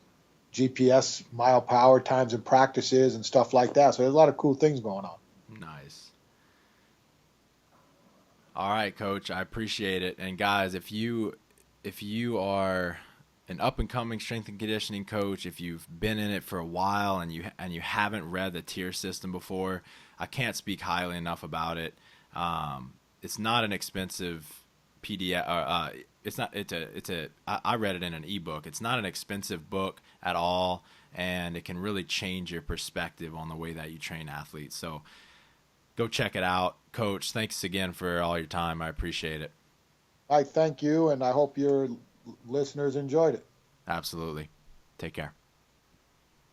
GPS mile per hour times in practices and stuff like that. So there's a lot of cool things going on. Nice. All right, Coach, I appreciate it. And guys, if you are an up and coming strength and conditioning coach, if you've been in it for a while and you haven't read the tier system before, I can't speak highly enough about it. It's not an expensive PDF. I read it in an ebook. It's not an expensive book at all, and it can really change your perspective on the way that you train athletes. So go check it out. Coach, thanks again for all your time. I appreciate it. I thank you, and I hope your listeners enjoyed it. Absolutely. Take care.